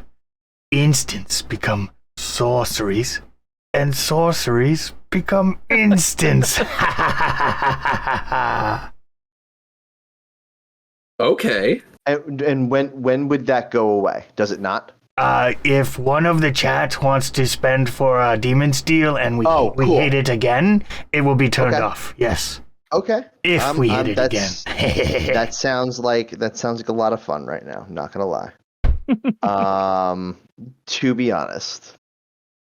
Instants become sorceries, and sorceries become instants. Okay. And when would that go away? Does it not? If one of the chats wants to spend for a Demon's Deal and we hit it again, it will be turned off. Yes. Okay. If we hit it again. that sounds like a lot of fun right now. Not gonna lie. To be honest.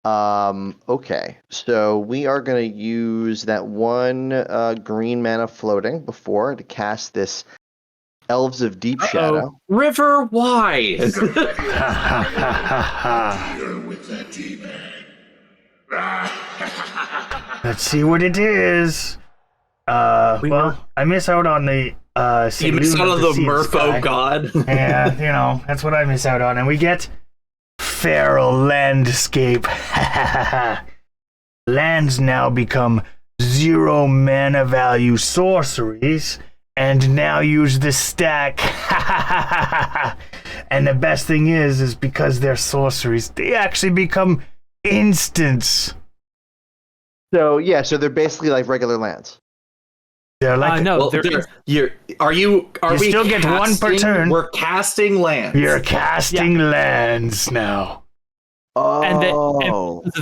Okay. So we are gonna use that one green mana floating before to cast this Elves of Deep Shadow. River, why? Deal with that demon. Let's see what it is. Well, I miss out on the You miss out on the Merfolk God. Yeah, that's what I miss out on. And we get Feral Landscape. Lands now become 0 mana value sorceries, and now use the stack. And the best thing is because they're sorceries, they actually become instants. So they're basically like regular lands. They're like you still get one per turn. We're casting lands. You're casting lands now. Oh, And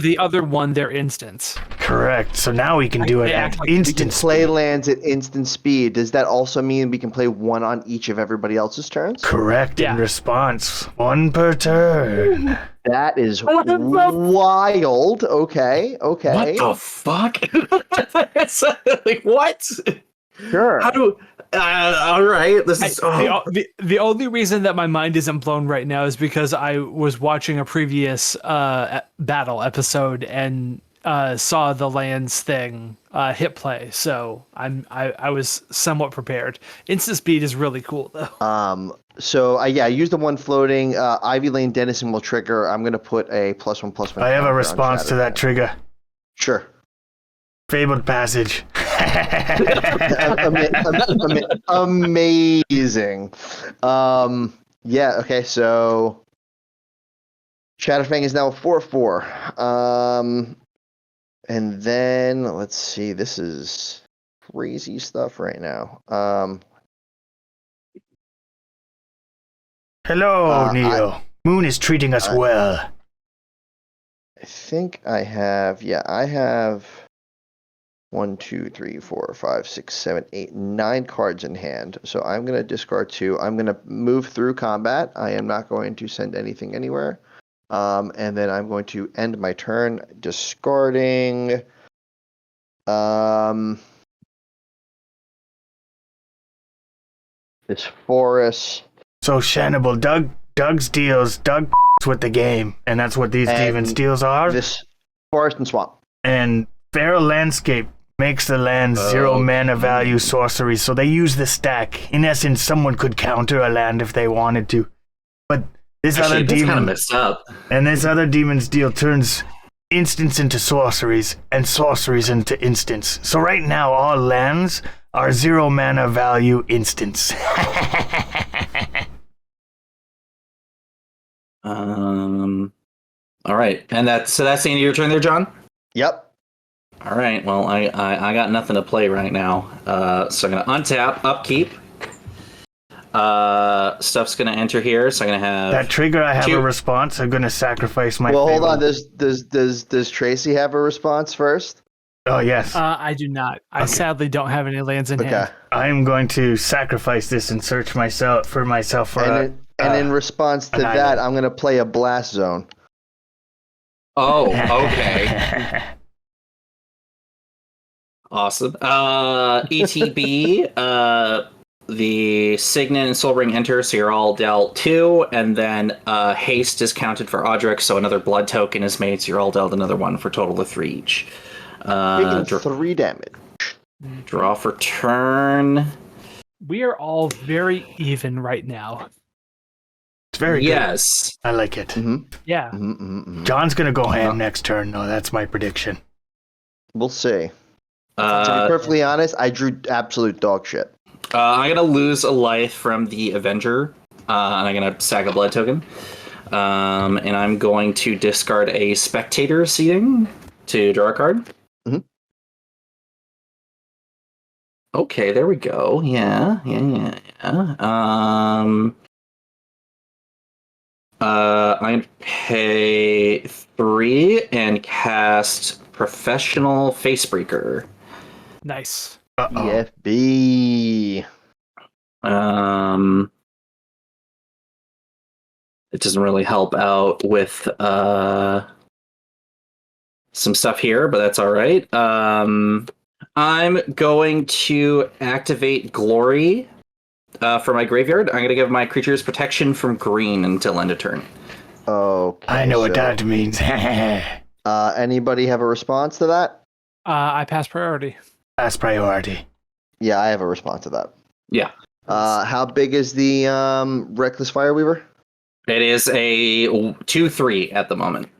the other one, they're instants. Correct. So now we can do it at instant speed. Play lands at instant speed. Does that also mean we can play one on each of everybody else's turns? Correct. In response, 1 per turn. That is wild. Okay. What the fuck? Like, what? Sure. How do? All right. This is The only reason that my mind isn't blown right now is because I was watching a previous battle episode and saw the lands thing hit play, so I was somewhat prepared. Instant speed is really cool though. So I used the one floating. Ivy Lane Denizen will trigger. I'm gonna put a +1/+1. I have a response to that trigger. Sure. Fabled Passage. Amazing. Okay, so Chatterfang is now a 4/4. And then let's see. This is crazy stuff right now. Hello, Neo. Moon is treating us well. I think I have. Yeah, I have 1, 2, 3, 4, 5, 6, 7, 8, 9 cards in hand. So I'm going to discard 2. I'm going to move through combat. I am not going to send anything anywhere. And then I'm going to end my turn discarding. This forest. So Shanable, Doug's deals, Doug with the game, and that's what these demons deals are. This forest and swamp. And Feral Landscape makes the land 0 mana value sorcery, so they use the stack. In essence, someone could counter a land if they wanted to. But this other demon kind of messed up. And this other demon's deal turns instants into sorceries and sorceries into instants. So right now, all lands are 0 mana value instants. All right, and that's the end of your turn there, John. Yep. All right. Well, I got nothing to play right now, so I'm gonna untap, upkeep. Stuff's gonna enter here, so I'm gonna have that trigger. I have a response. I'm gonna sacrifice my. Well, hold on. Does Tracy have a response first? Oh yes. I do not. I sadly don't have any lands in hand. I'm going to sacrifice this and search myself for and in response to that, I'm going to play a blast zone. Oh, okay. Awesome. ETB, the Signet and Soul Ring enter, so you're all dealt 2, and then haste is counted for Odric, so another blood token is made, so you're all dealt another 1 for a total of 3 each. Taking 3 damage. Draw for turn. We are all very even right now. It's very good. Yes. I like it. Mm-hmm. Yeah. John's going to go ham next turn, though. That's my prediction. We'll see. To be perfectly honest, I drew absolute dog shit. I'm going to lose a life from the Avenger, and I'm going to sack a blood token. And I'm going to discard a Spectator seating to draw a card. Mm-hmm. Okay, there we go. Yeah. I pay 3 and cast Professional Facebreaker. Nice. EFB. It doesn't really help out with some stuff here, but that's all right. I'm going to activate Glory for my graveyard. I'm going to give my creatures protection from green until end of turn. Okay. I know what that means. Anybody have a response to that? I pass priority. Pass priority. Yeah, I have a response to that. Yeah. How big is the Reckless Fireweaver? It is a 2/3 at the moment.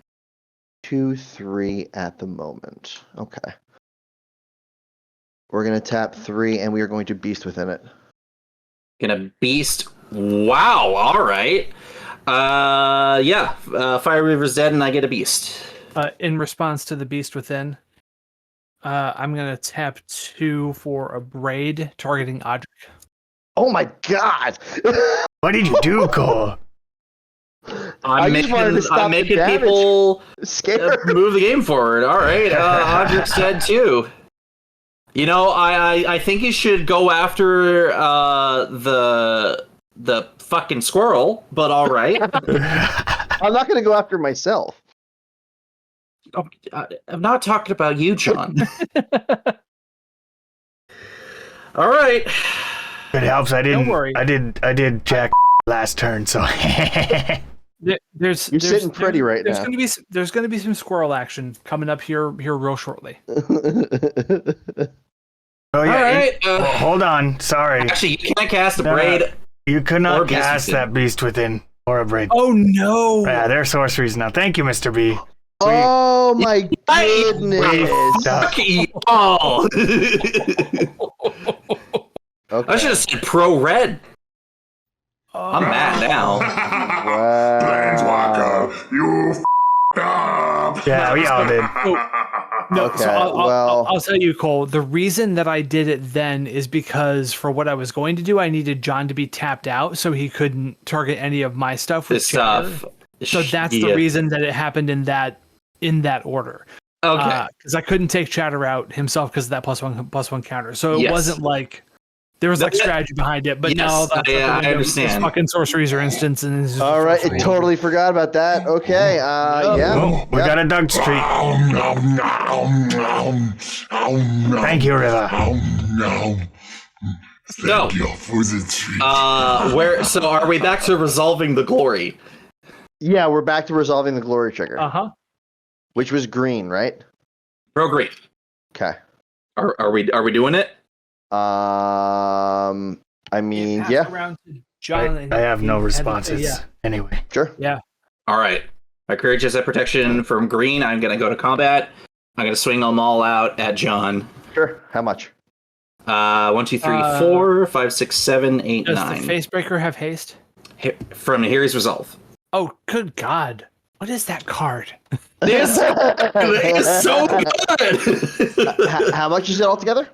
2/3 at the moment. Okay. We're going to tap 3, and we are going to Beast within it. Gonna Beast. Wow, all right. Fire Weaver's dead, and I get a Beast. In response to the Beast Within, I'm going to tap 2 for a Braid targeting Odric. Oh my god! What did you do, Cole? I'm making people move the game forward. All right, Odric's dead too. You know, I think you should go after the fucking squirrel, but all right. I'm not going to go after myself. I'm not talking about you, John. All right. It helps. Don't worry. I did Jack last turn, so. You're sitting pretty right now. There's going to be some squirrel action coming up here real shortly. Oh yeah. All right. Well, hold on. Sorry. Actually, you can't cast a Braid. You could not cast Within. that Beast Within or a Braid. Oh no! Yeah, they're sorceries now. Thank you, Mr. B. Oh my goodness! Fuck y'all. Okay. I should have said pro red. I'm mad now. Planeswalker, you f***ed up. Yeah, we all did. No, Okay, so well- I'll tell you, Cole. The reason that I did it then is because for what I was going to do, I needed John to be tapped out so he couldn't target any of my stuff with This chatter. stuff. So that's the reason that it happened in that order. Okay. Because I couldn't take chatter out himself because of that +1/+1 counter. So it Yes. wasn't like there was like strategy behind it. But Yes, no, that's I Just understand. fucking sorceries or instants. And All right, I totally forgot about that. Okay, yeah. Oh, we got a Doug Street. Thank you, River. So, Thank you for the treat. so are we back to resolving the glory? Yeah, we're back to resolving the glory trigger, Uh-huh. which was green, right? Bro, great. Okay. Are we doing it? I mean, yeah, Around to John, I have no he had to say responses. yeah. Anyway. sure. Yeah. All right. My courage has that protection from green. I'm gonna go to combat. I'm gonna swing them all out at John. Sure. How much? 1, 2, 3, 4, 5, 6, 7, 8, Does 9. the Facebreaker have haste? From Here's Resolve. Oh, good God. What is that card? This is so good. How much is it altogether?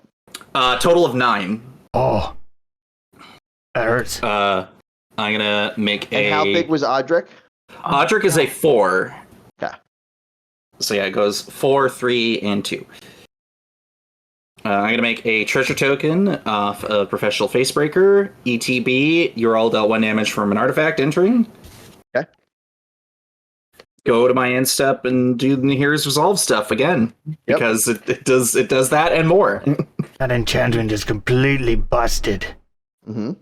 Total of 9. Oh. That hurts. I'm gonna make And how big was Odric? Odric is a 4. Okay. So yeah, it goes 4, 3, and 2. I'm gonna make a treasure token of a professional facebreaker. ETB, you're all dealt 1 damage from an artifact entering. Okay. Go to my end step and do the Here's Resolve stuff again. Yep. Because it does that and more. That enchantment is completely busted. Mm-hmm.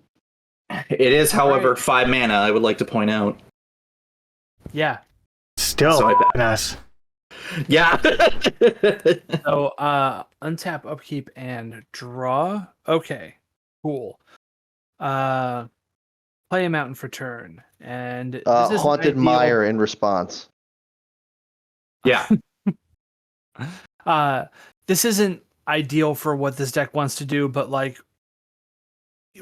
It is, however, 5 mana, I would like to point out. Yeah. Still So on us. Yeah. So, untap, upkeep, and draw. Okay. Cool. Play a mountain for turn. And this is Haunted ideal. Mire in response. Yeah. This isn't ideal for what this deck wants to do, but like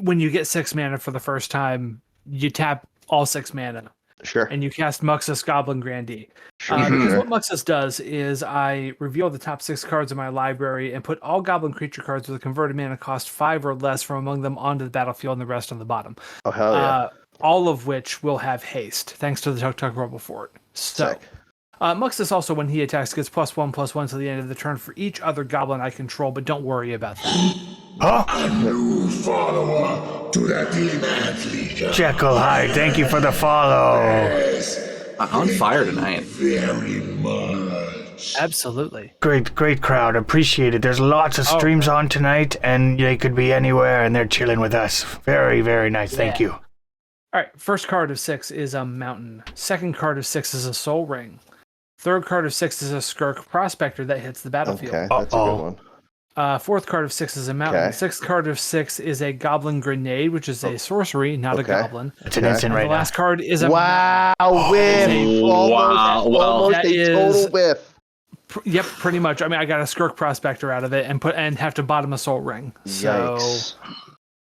when you get 6 mana for the first time, you tap all 6 mana Sure. and you cast Muxus, Goblin, Grandee. Sure. Because sure. what Muxus does is I reveal the top 6 cards of my library and put all Goblin creature cards with a converted mana cost 5 or less from among them onto the battlefield and the rest on the bottom. Oh, hell yeah. All of which will have haste, thanks to the Tuk Tuk Robo Fort. So, Sick. Muxus also, when he attacks, gets +1/+1 to the end of the turn for each other goblin I control, but don't worry about that. Oh, A new follower to the Demon Legion. Jekyll Hyde, thank you for the follow. Yes, I'm on fire tonight. very much. Absolutely. Great crowd. Appreciate it. There's lots of streams on tonight, and they could be anywhere, and they're chilling with us. Very, very nice. Thank you. All right, first card of 6 is a mountain. Second card of 6 is a soul ring. Third card of 6 is a Skirk Prospector that hits the battlefield. Okay, that's a good one. Fourth card of 6 is a mountain. Okay. Sixth card of 6 is a Goblin Grenade, which is a sorcery, not a Okay. goblin. It's an Okay. instant And right the now. last card is a Wow, whiff! Wow, Almost that a is- total whiff. Yep, pretty much. I mean, I got a Skirk Prospector out of it and have to bottom a soul ring. So,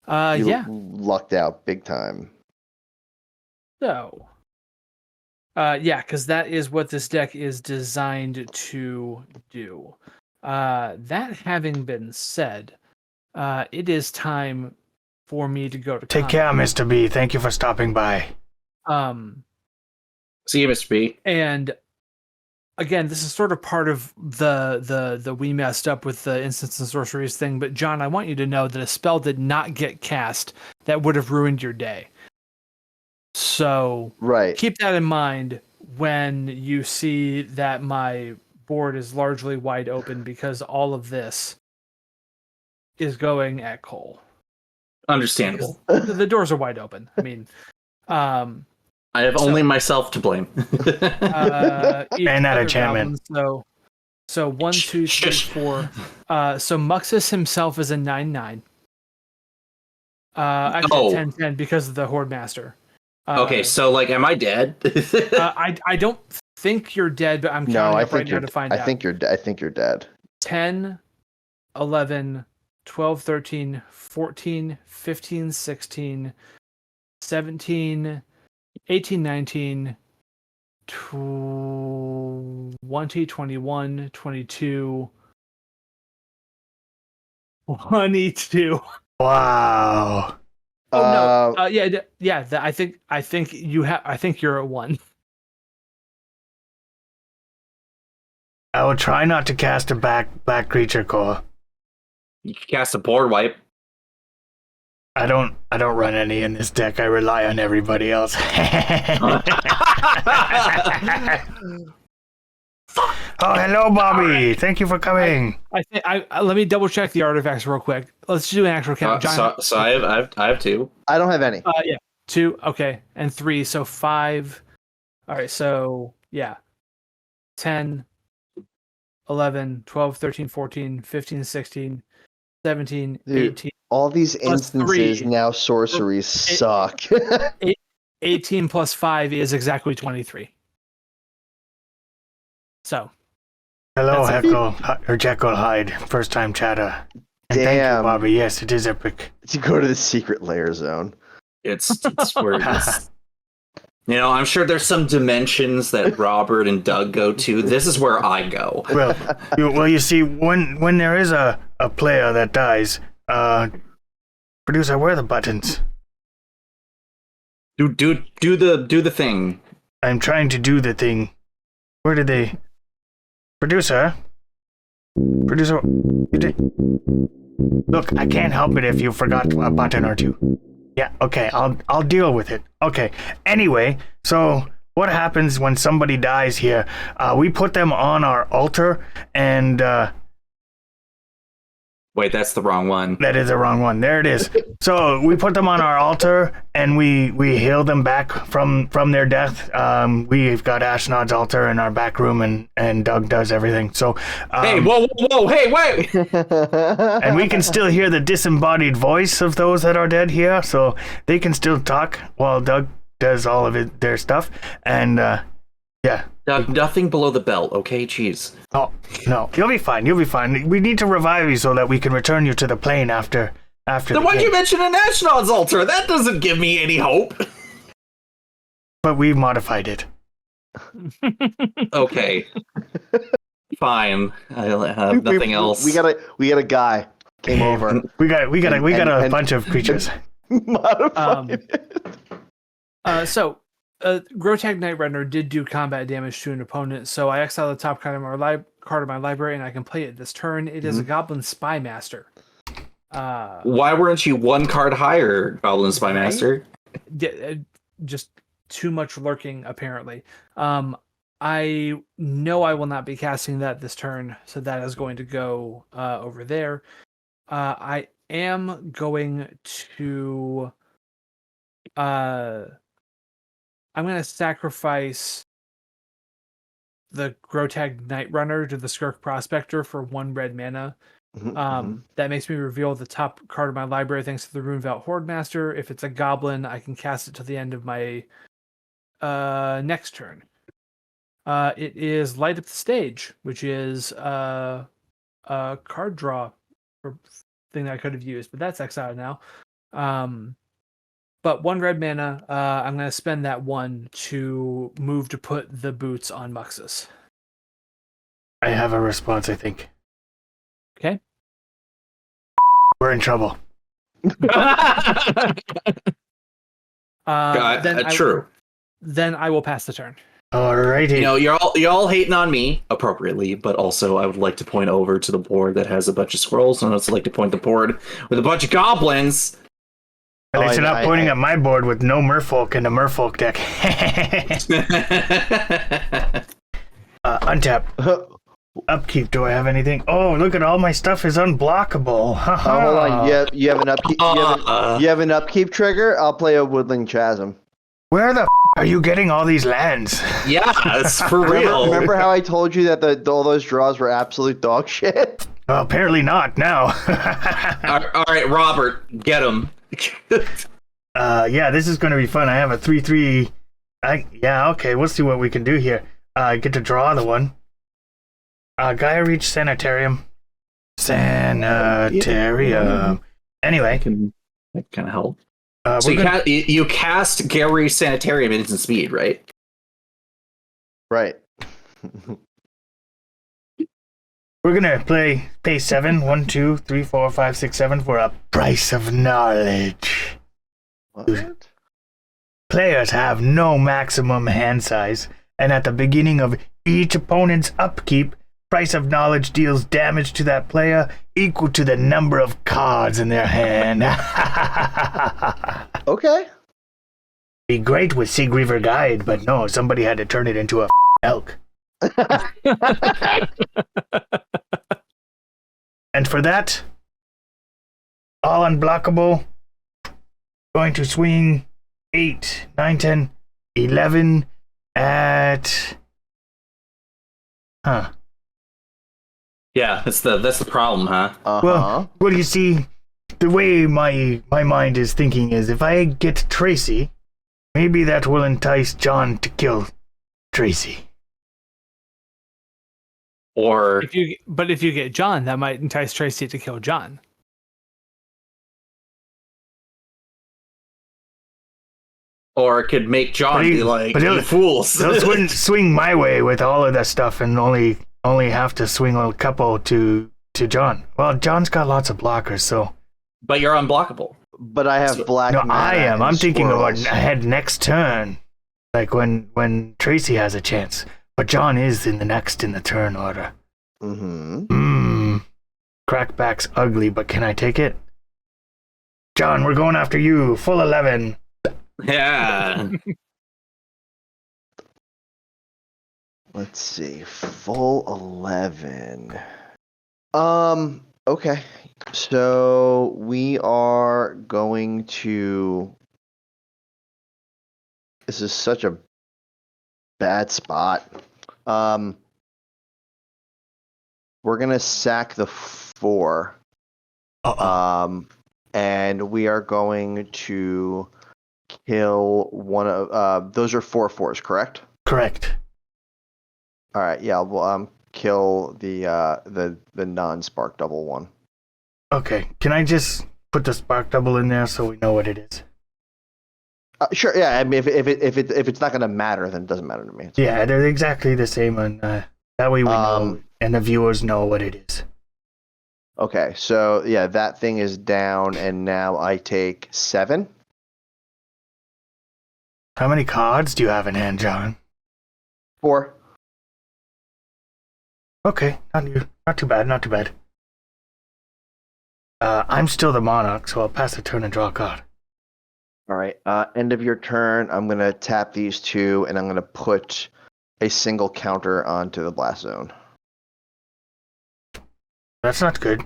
Yikes. You yeah. lucked out big time. So, yeah, because that is what this deck is designed to do. That having been said, it is time for me to go to Take care, Mr. B. Thank you for stopping by. See you, Mr. B. And again, this is sort of part of the we messed up with the instants and sorceries thing. But John, I want you to know that a spell did not get cast that would have ruined your day. So Right. keep that in mind when you see that my board is largely wide open because all of this is going at Cole. Understandable. The doors are wide open. I mean, I have only myself to blame. each And that other enchantment. goblin, so 1, 2, 3, Shush. 4. So Muxus himself is a 9/9. Actually Oh. 10/10 because of the Horde Master. Okay, so like, am I dead? I don't think you're dead, but I'm No, counting I up right think now you're. to find I out. think you're. I think you're dead. 10, 11, 12, 13, 14, 15, 16, 17, 18, 19, 20, 21, 22, 22. Wow. Oh no! Yeah. I think you have. I think you're at 1. I will try not to cast a black creature core. You can cast a board wipe. I don't run any in this deck. I rely on everybody else. Oh, hello, Bobby. Thank you for coming. I think let me double check the artifacts real quick. Let's do an actual count. So I have 2. I don't have any. Yeah, 2. Okay, and 3. So 5. All right. So yeah, 10, 11, 12, 13, 14, 15, 16, 17, Dude, 18. all these plus instances 3. now sorceries suck. 18 plus 5 is exactly 23. So. Hello, That's Heckle, or Jekyll Hyde, first time chatter. And thank you, Damn. Bobby. Yes, it is epic. To go to the secret layer zone. It's where it's, I'm sure there's some dimensions that Robert and Doug go to. This is where I go. Well, you see, when there is a player that dies, producer, where are the buttons? Do the thing. I'm trying to do the thing. Where did they? Producer, you did. Look, I can't help it if you forgot a button or two. Yeah, okay, I'll deal with it. Okay. Anyway, so what happens when somebody dies here? We put them on our altar, and wait, that's the wrong one. that is the wrong one. There it is. So we put them on our altar, and we heal them back from their death. We've got Ashnod's altar in our back room, and Doug does everything. So hey, whoa, hey, wait! and we can still hear the disembodied voice of those that are dead here, so they can still talk while Doug does all of their stuff. And yeah. Nothing below the belt, okay? Jeez. Oh no, you'll be fine. You'll be fine. We need to revive you so that we can return you to the plane after. Then why you mention an Ashnod's altar? That doesn't give me any hope. But we've modified it. Okay. Fine. I have nothing else. We got a guy came over. We got a bunch of creatures. Modified it. So Grotag Night Runner did do combat damage to an opponent, so I exile the top card of my library, and I can play it this turn. It is a Goblin Spy Master. Why weren't you 1 card higher, Goblin Spy Master? Just too much lurking, apparently. I know I will not be casting that this turn, so that is going to go over there. I am going to... I'm going to sacrifice the Grotag Night Runner to the Skirk Prospector for 1 red mana. That makes me reveal the top card of my library thanks to the Runevelt Hordemaster. If it's a goblin, I can cast it to the end of my next turn. It is Light Up the Stage, which is a card draw thing that I could have used, but that's exiled now. But 1 red mana, I'm going to spend that 1 to move to put the boots on Muxus. I have a response, I think. Okay. We're in trouble. True. Then I will pass the turn. Alrighty. You're all hating on me appropriately, but also I would like to point over to the board that has a bunch of squirrels, and I'd also like to point the board with a bunch of goblins. At least you're not pointing at my board with no merfolk in the merfolk deck. Untap. Upkeep. Do I have anything? Oh, look at all my stuff is unblockable. Hold on. You have an upkeep. You have an upkeep trigger. I'll play a Woodling Chasm. Where the are you getting all these lands? Yeah, it's for real. Remember how I told you that all those draws were absolute dog shit? Well, apparently not now. All right, Robert, get him. Yeah, this is going to be fun. I have a 3/3. Yeah, okay. We'll see what we can do here. Get to draw the one. Gaia Reach Sanitarium. Anyway, that can help. So you cast Gary Sanitarium at instant speed, right? Right. We're gonna pay 7, 1, 2, 3, 4, 5, 6, 7 for a price of knowledge. What? Players have no maximum hand size, and at the beginning of each opponent's upkeep, price of knowledge deals damage to that player equal to the number of cards in their hand. Okay. Be great with Sygg River Guide, but no, somebody had to turn it into a elk. And for that, all unblockable, going to swing 8, 9, 10, 11 at... Huh. Yeah, that's the problem, huh? Uh-huh. Well, you see, the way my mind is thinking is if I get Tracy, maybe that will entice John to kill Tracy. Or If you get John, that might entice Tracy to kill John. it could make John be like, you fools. They'll swing my way with all of that stuff and only have to swing a couple to John. Well, John's got lots of blockers, so... But you're unblockable. But I have black. No, mana I am. and I'm thinking squirrels. about ahead next turn. Like when Tracy has a chance. But John is in the turn order. Mm-hmm. Crackback's ugly, but can I take it? John, we're going after you. Full 11. Yeah. Let's see. Full 11. Okay. So we are going to... This is such a bad spot. We're gonna sack the 4. And we are going to kill one of those are 4/4s, correct? Correct. All right, yeah, we'll kill the non-spark double one. Okay, can I just put the spark double in there so we know what it is? Sure, yeah. I mean, if it's not gonna matter, then it doesn't matter to me. It's Yeah, they're exactly the same, and that way we know, and the viewers know what it is. okay. So yeah, that thing is down, and now I take 7. How many cards do you have in hand, John? 4. Okay, not too bad, not too bad. I'm still the monarch, so I'll pass the turn and draw a card. All right. End of your turn. I'm gonna tap these 2, and I'm gonna put a single counter onto the blast zone. That's not good.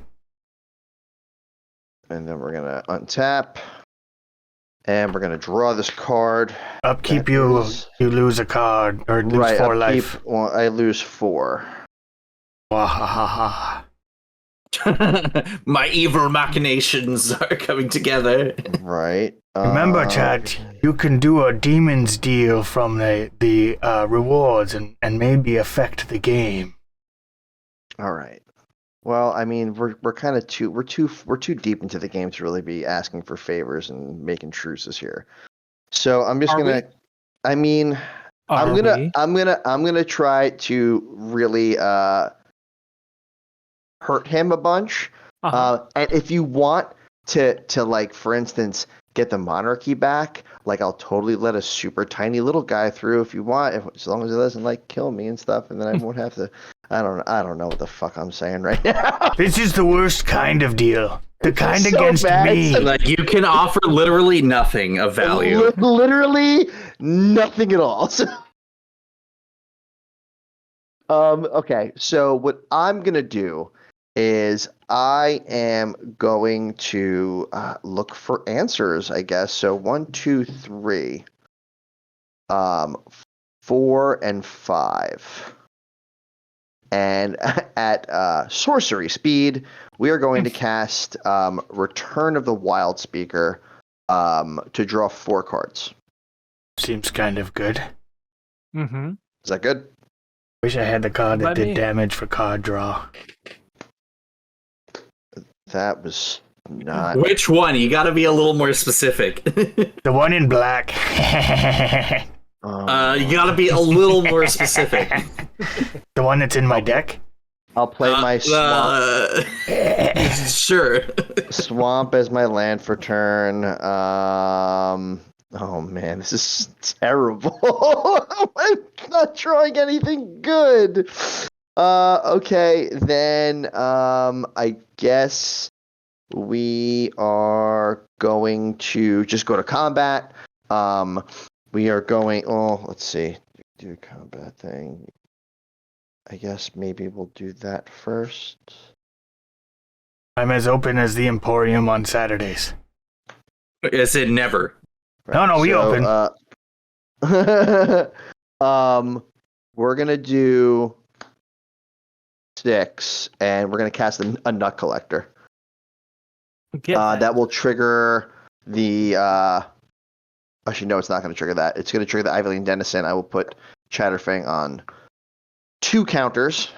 And then we're gonna untap, and we're gonna draw this card. Upkeep, That you is- lose a card, or lose Right. 4 upkeep, life. well, I lose 4. Wahahaha. My evil machinations are coming together. Right. Remember, chat, you can do a demon's deal from the rewards and maybe affect the game. All right. Well, I mean, we're kind of too deep into the game to really be asking for favors and making truces here. So I'm just gonna. I mean, I'm gonna try to really hurt him a bunch. And if you want to like, for instance, get the monarchy back, like, I'll totally let a super tiny little guy through if you want, as long as it doesn't like kill me and stuff, and then I won't have to. I don't know what the fuck I'm saying right now. This is the worst kind of deal. The kind so against bad. me. Like, you can offer literally nothing of value. Literally nothing at all. Okay, so what I'm gonna do is I am going to look for answers, I guess. So 1, 2, 3, 4, and 5. And at sorcery speed, we are going to cast Return of the Wild Speaker to draw 4 cards. Seems kind of good. Mm-hmm. Is that good? Wish I had the card that Let did me- damage for card draw. That was not. Which one? You gotta be a little more specific. The one in black. You gotta be a little more specific. The one that's in my deck? I'll play my swamp. Sure. Swamp as my land for turn. Oh man, this is terrible. I'm not drawing anything good. Okay, then I guess we are going to just go to combat. We are going. Oh, let's see. Do a combat thing. I guess maybe we'll do that first. I'm as open as the Emporium on Saturdays. I said never. No, we open. We're gonna do 6, and we're gonna cast a Nut Collector. That will trigger the. Actually, no, it's not gonna trigger that. It's gonna trigger the Ivoline Denizen. I will put Chatterfang on 2 counters.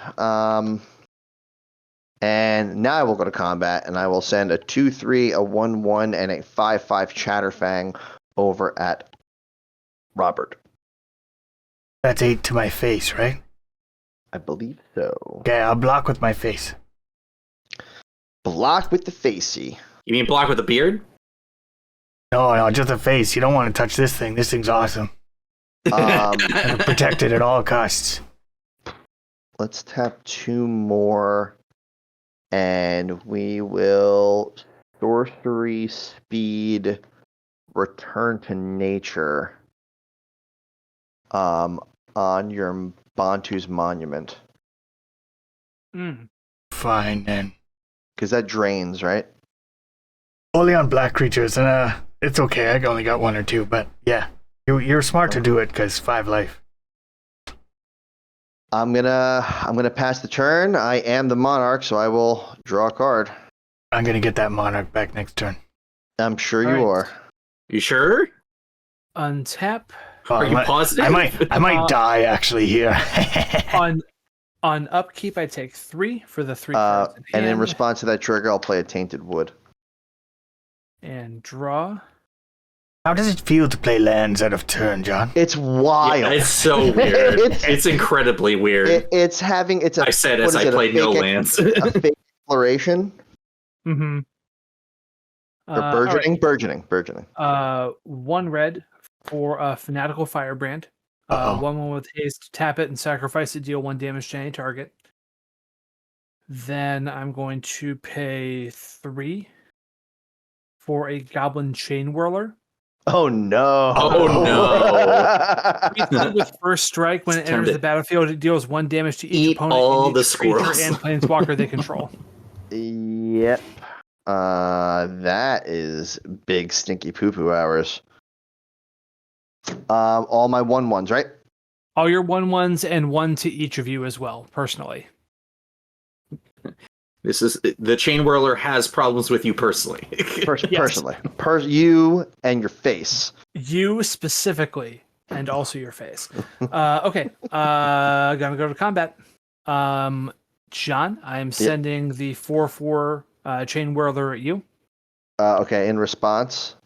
And now I will go to combat, and I will send a 2/3, a 1/1, and a 5/5 Chatterfang over at Robert. That's 8 to my face, right? I believe so. Okay, I'll block with my face. Block with the facey. You mean block with a beard? No, just a face. You don't want to touch this thing. This thing's awesome. And protect it at all costs. Let's tap 2 more, and we will sorcery speed return to nature on your Bantu's monument. Fine, then. Because that drains, right? Only on black creatures, and it's okay. I only got 1 or 2, but yeah. You're smart to do it, because 5 life. I'm gonna pass the turn. I am the monarch, so I will draw a card. I'm gonna get that monarch back next turn. I'm sure All you right. are. You sure? Untap. Are you positive? I might die actually here. On upkeep, I take 3 for the 3 cards in And in hand, response to that trigger, I'll play a Tainted Wood. and draw. How does it feel to play lands out of turn, John? It's wild. Yeah, it's so weird. It's- it's incredibly weird. It's a. I said what as is I it, a played no fake lands. A fake exploration Mm-hmm. or burgeoning. 1 red for a Fanatical Firebrand. Uh-oh. 1/1 with haste. Tap it and sacrifice to deal 1 damage to any target. Then I'm going to pay 3 for a Goblin Chain Whirler. Oh no! Oh, no. With first strike, when it It's time enters to the battlefield, it deals 1 damage to each eat opponent all and the each creature squirrels. and planeswalker they control. Yep. That is big stinky poo poo hours. All my 1/1s, right? All your 1/1s and 1 to each of you as well, personally. This is the chain whirler has problems with you personally. Personally, you and your face. You specifically, and also your face. Okay, gonna go to combat. John, I'm sending the 4/4 chain whirler at you. Okay, in response,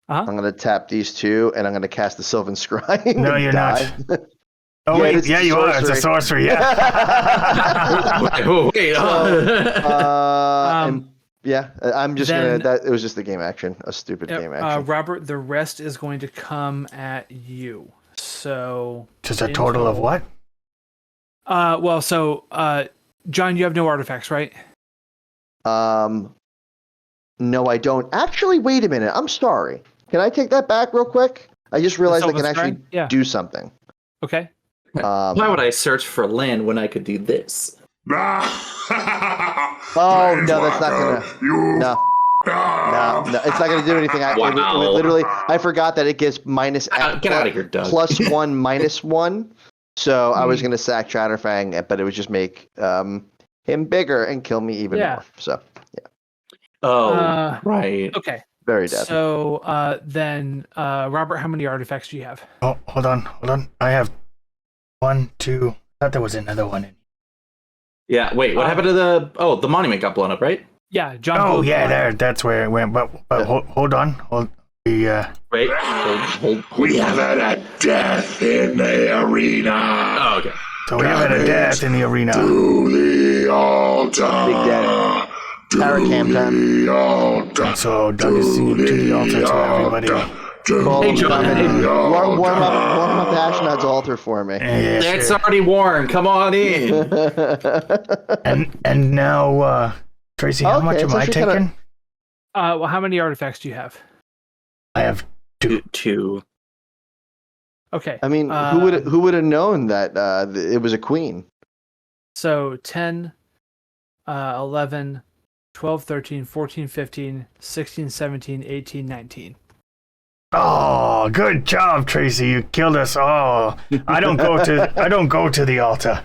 I'm going to tap these 2, and I'm going to cast the Sylvan Scrying. No, you're not. Oh, Yeah, wait, it's yeah, you are. It's a sorcery, yeah. Wait, I'm just Then- gonna. It was just the game action, a stupid game action. Robert, the rest is going to come at you. So Just a total of what? John, you have no artifacts, right? No, I don't. Actually, wait a minute. I'm sorry. Can I take that back real quick? I just realized I can Sylvan actually Scrying? Yeah. do something. Okay. why would I search for land when I could do this? Oh no, that's not gonna. No, it's not gonna do anything. It would literally, I forgot that it gives minus. Get out of here, Doug. +1, -1. So I was gonna sack Chatterfang, but it would just make him bigger and kill me even more. So yeah. Oh, right. Okay. Very dead. So then, Robert, how many artifacts do you have? Oh, hold on. I have 1, 2. I thought there was another one in. Yeah, wait, what happened to the monument got blown up, right? Yeah, John. Oh, blew yeah, the that's where it went. But hold on. Wait, hold. We have had a death in the arena. Oh, okay. So we have had a death in the arena. To the altar. Big Daddy. Paracam time. The altar. So Doug is singing to the altar to everybody. Hey, John. Warm up the Ashnod's altar for me. Yeah, It's sure. already warm. Come on in. And now, Tracy, how Okay, much it's am I actually taking? kinda- Well, how many artifacts do you have? I have 2. Two. Okay. I mean, who would have known that it was a queen? So 10, 11, 12, 13, 14, 15, 16, 17, 18, 19. Oh, good job, Tracy. You killed us all. I don't go to the altar.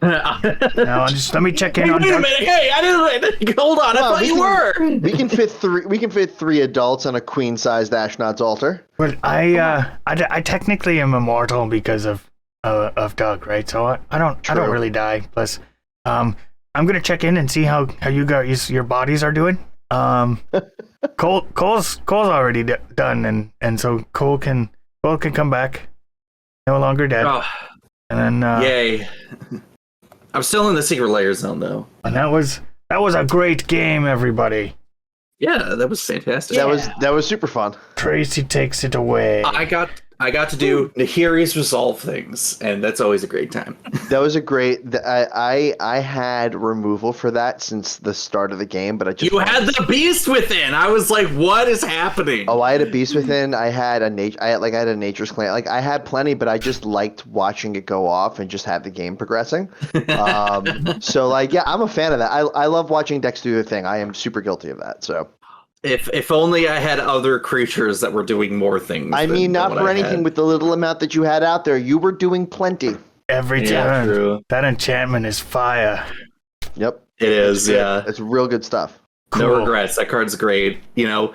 Now just let me check in Hey, on wait a Doug. minute. Hey, I didn't. Hold on. I Well, thought we you can- were. We can fit three. We can fit 3 adults on a queen-sized Ashnod's altar. But I technically am immortal because of Doug, right? So I don't True. really die. Plus, I'm gonna check in and see how you guys your bodies are doing. Cole's already done, and so Cole can come back, no longer dead. Oh, And then yay. I'm still in the secret layer zone, though. and that was a great game, everybody. Yeah, that was fantastic. That was super fun. Tracy takes it away. I got to do Nahiri's resolve things, and that's always a great time. That was a great. I had removal for that since the start of the game, but I just You had the beast within. I was like, what is happening? I had a beast within. I had a nature's claim. Like I had plenty, but I just liked watching it go off and just have the game progressing. So like, yeah, I'm a fan of that. I love watching Dex do the thing. I am super guilty of that. So. If only I had other creatures that were doing more things. I mean, than not what for I anything. had. With the little amount that you had out there, you were doing plenty. Every Yeah, time. true. That enchantment is fire. Yep, It is, yeah. it's real good stuff. No Cool. regrets. That card's great. You know,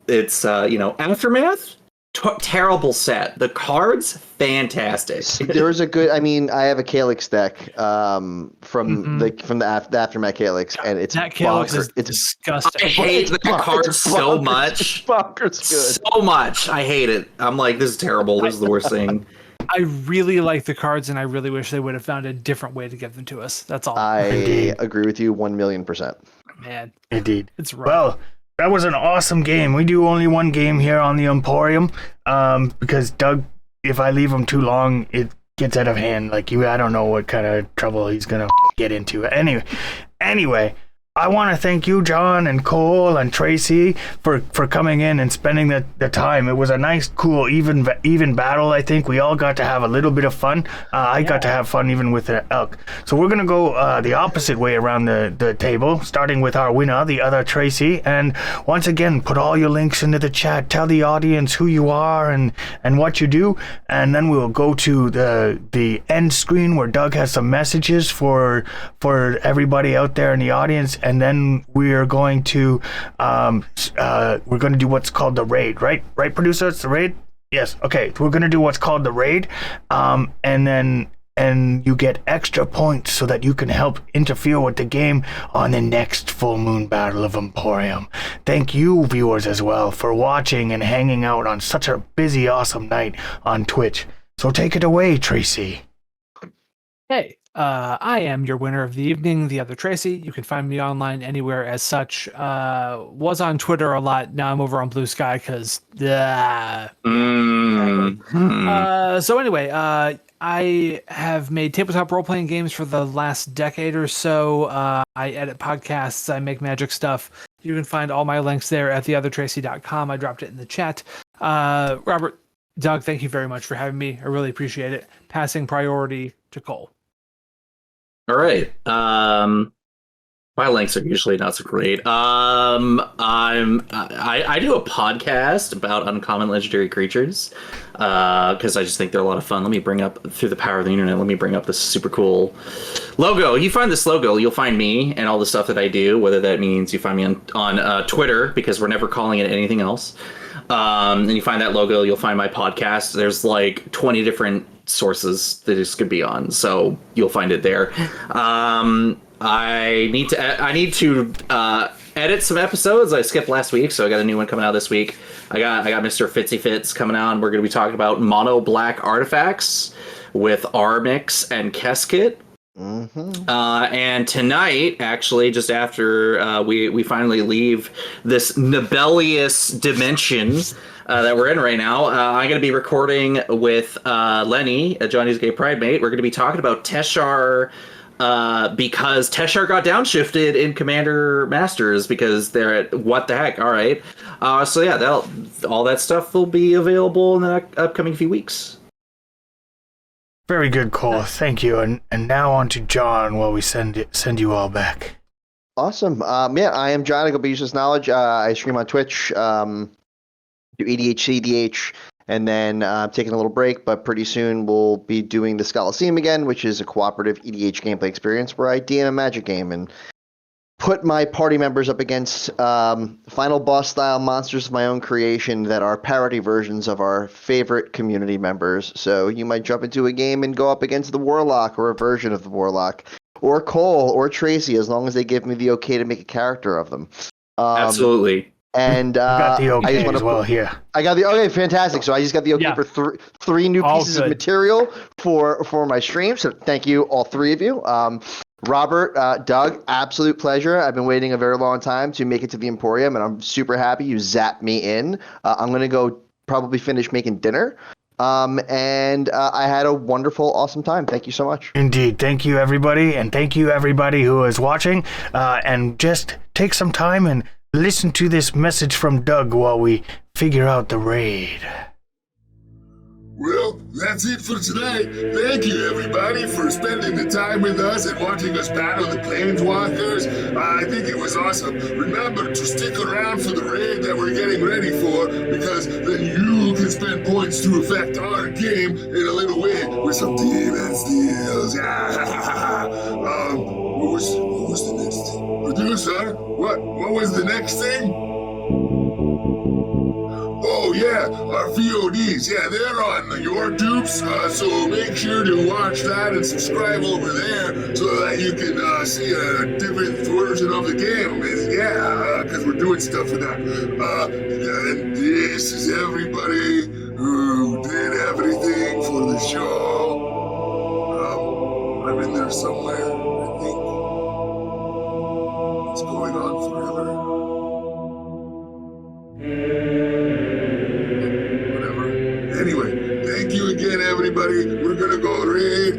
it's Aftermath. Terrible set. The cards fantastic. There was a good. I mean, I have a Calyx deck from the Aftermath Calyx, and it's That Calyx is it's disgusting. I hate that card so much. bonkers good. So much. I hate it. I'm like, this is terrible. This is the worst thing. I really like the cards, and I really wish they would have found a different way to get them to us. That's all. I Indeed. agree with you 1,000,000%. Man, Indeed. it's rough. Well, that was an awesome game. We do only one game here on the Emporium, because Doug, if I leave him too long, it gets out of hand. Like I don't know what kind of trouble he's gonna get into. Anyway, I want to thank you, John and Cole and Tracy, for coming in and spending the time. It was a nice, cool, even battle. I think we all got to have a little bit of fun. I got to have fun even with the elk. So we're gonna go the opposite way around the table, starting with our winner, the other Tracy. And once again, put all your links into the chat. Tell the audience who you are and what you do, and then we'll go to the end screen where Doug has some messages for everybody out there in the audience. And then we're going to do what's called the raid, right? Right, producer? It's the raid? Yes. Okay. We're going to do what's called the raid, and you get extra points so that you can help interfere with the game on the next full moon battle of Emporium. Thank you, viewers, as well, for watching and hanging out on such a busy, awesome night on Twitch. So take it away, Tracy. Hey, I am your winner of the evening, the Other Tracy. You can find me online anywhere as such. Was on Twitter a lot. Now I'm over on Blue Sky because. So anyway, I have made tabletop role-playing games for the last decade or so. I edit podcasts. I make magic stuff. You can find all my links there at theothertracy.com. I dropped it in the chat. Robert, Doug, thank you very much for having me. I really appreciate it. Passing priority to Cole. All right. My links are usually not so great. I do a podcast about uncommon legendary creatures because I just think they're a lot of fun. Let me bring up, through the power of the internet, let me bring up this super cool logo. You find this logo, you'll find me and all the stuff that I do, whether that means you find me on Twitter, because we're never calling it anything else. And you find that logo, you'll find my podcast. There's like 20 different sources that this could be on, so you'll find it there. I need to edit some episodes. I skipped last week, so I got a new one coming out this week. I got Mr. Fitzy Fits coming out, and we're going to be talking about mono black artifacts with Armix and Keskit. And tonight, actually, just after we finally leave this nebulous dimension that we're in right now, I'm going to be recording with Lenny, Johnny's Gay Pride Mate. We're going to be talking about Teshar, because Teshar got downshifted in Commander Masters because they're at what the heck. All right. So yeah, all that stuff will be available in the upcoming few weeks. Very good call. Thank you. And now on to John while we send you all back. Awesome. Yeah, I am John. I go by Useless Knowledge. I stream on Twitch, do EDH, CDH, and then taking a little break, but pretty soon we'll be doing the Coliseum again, which is a cooperative EDH gameplay experience where I DM a Magic game and put my party members up against final boss style monsters of my own creation that are parody versions of our favorite community members. So you might jump into a game and go up against the Warlock or a version of the Warlock, or Cole or Tracy, as long as they give me the okay to make a character of them. Absolutely. And got the okay I just as well here. I got the okay, fantastic. So I just got the okay for three new pieces of material for my stream. So thank you, all three of you. Robert, Doug, absolute pleasure. I've been waiting a very long time to make it to the Emporium, and I'm super happy you zapped me in. I'm going to go probably finish making dinner. And I had a wonderful, awesome time. Thank you so much. Indeed. Thank you, everybody. And thank you, everybody who is watching. And just take some time and listen to this message from Doug while we figure out the raid. Well, that's it for tonight. Thank you, everybody, for spending the time with us and watching us battle the Planeswalkers. I think it was awesome. Remember to stick around for the raid that we're getting ready for, because then you can spend points to affect our game in a little way with some demons deals. What was the next thing? Producer, what was the next thing? Oh yeah, our VODs, yeah, they're on the YouTubes, so make sure to watch that and subscribe over there so that you can see a different version of the game. Yeah, because we're doing stuff with that. And this is everybody who did everything for the show. I'm in there somewhere, I think. It's going on forever. Anyway, thank you again, everybody. We're gonna go raid.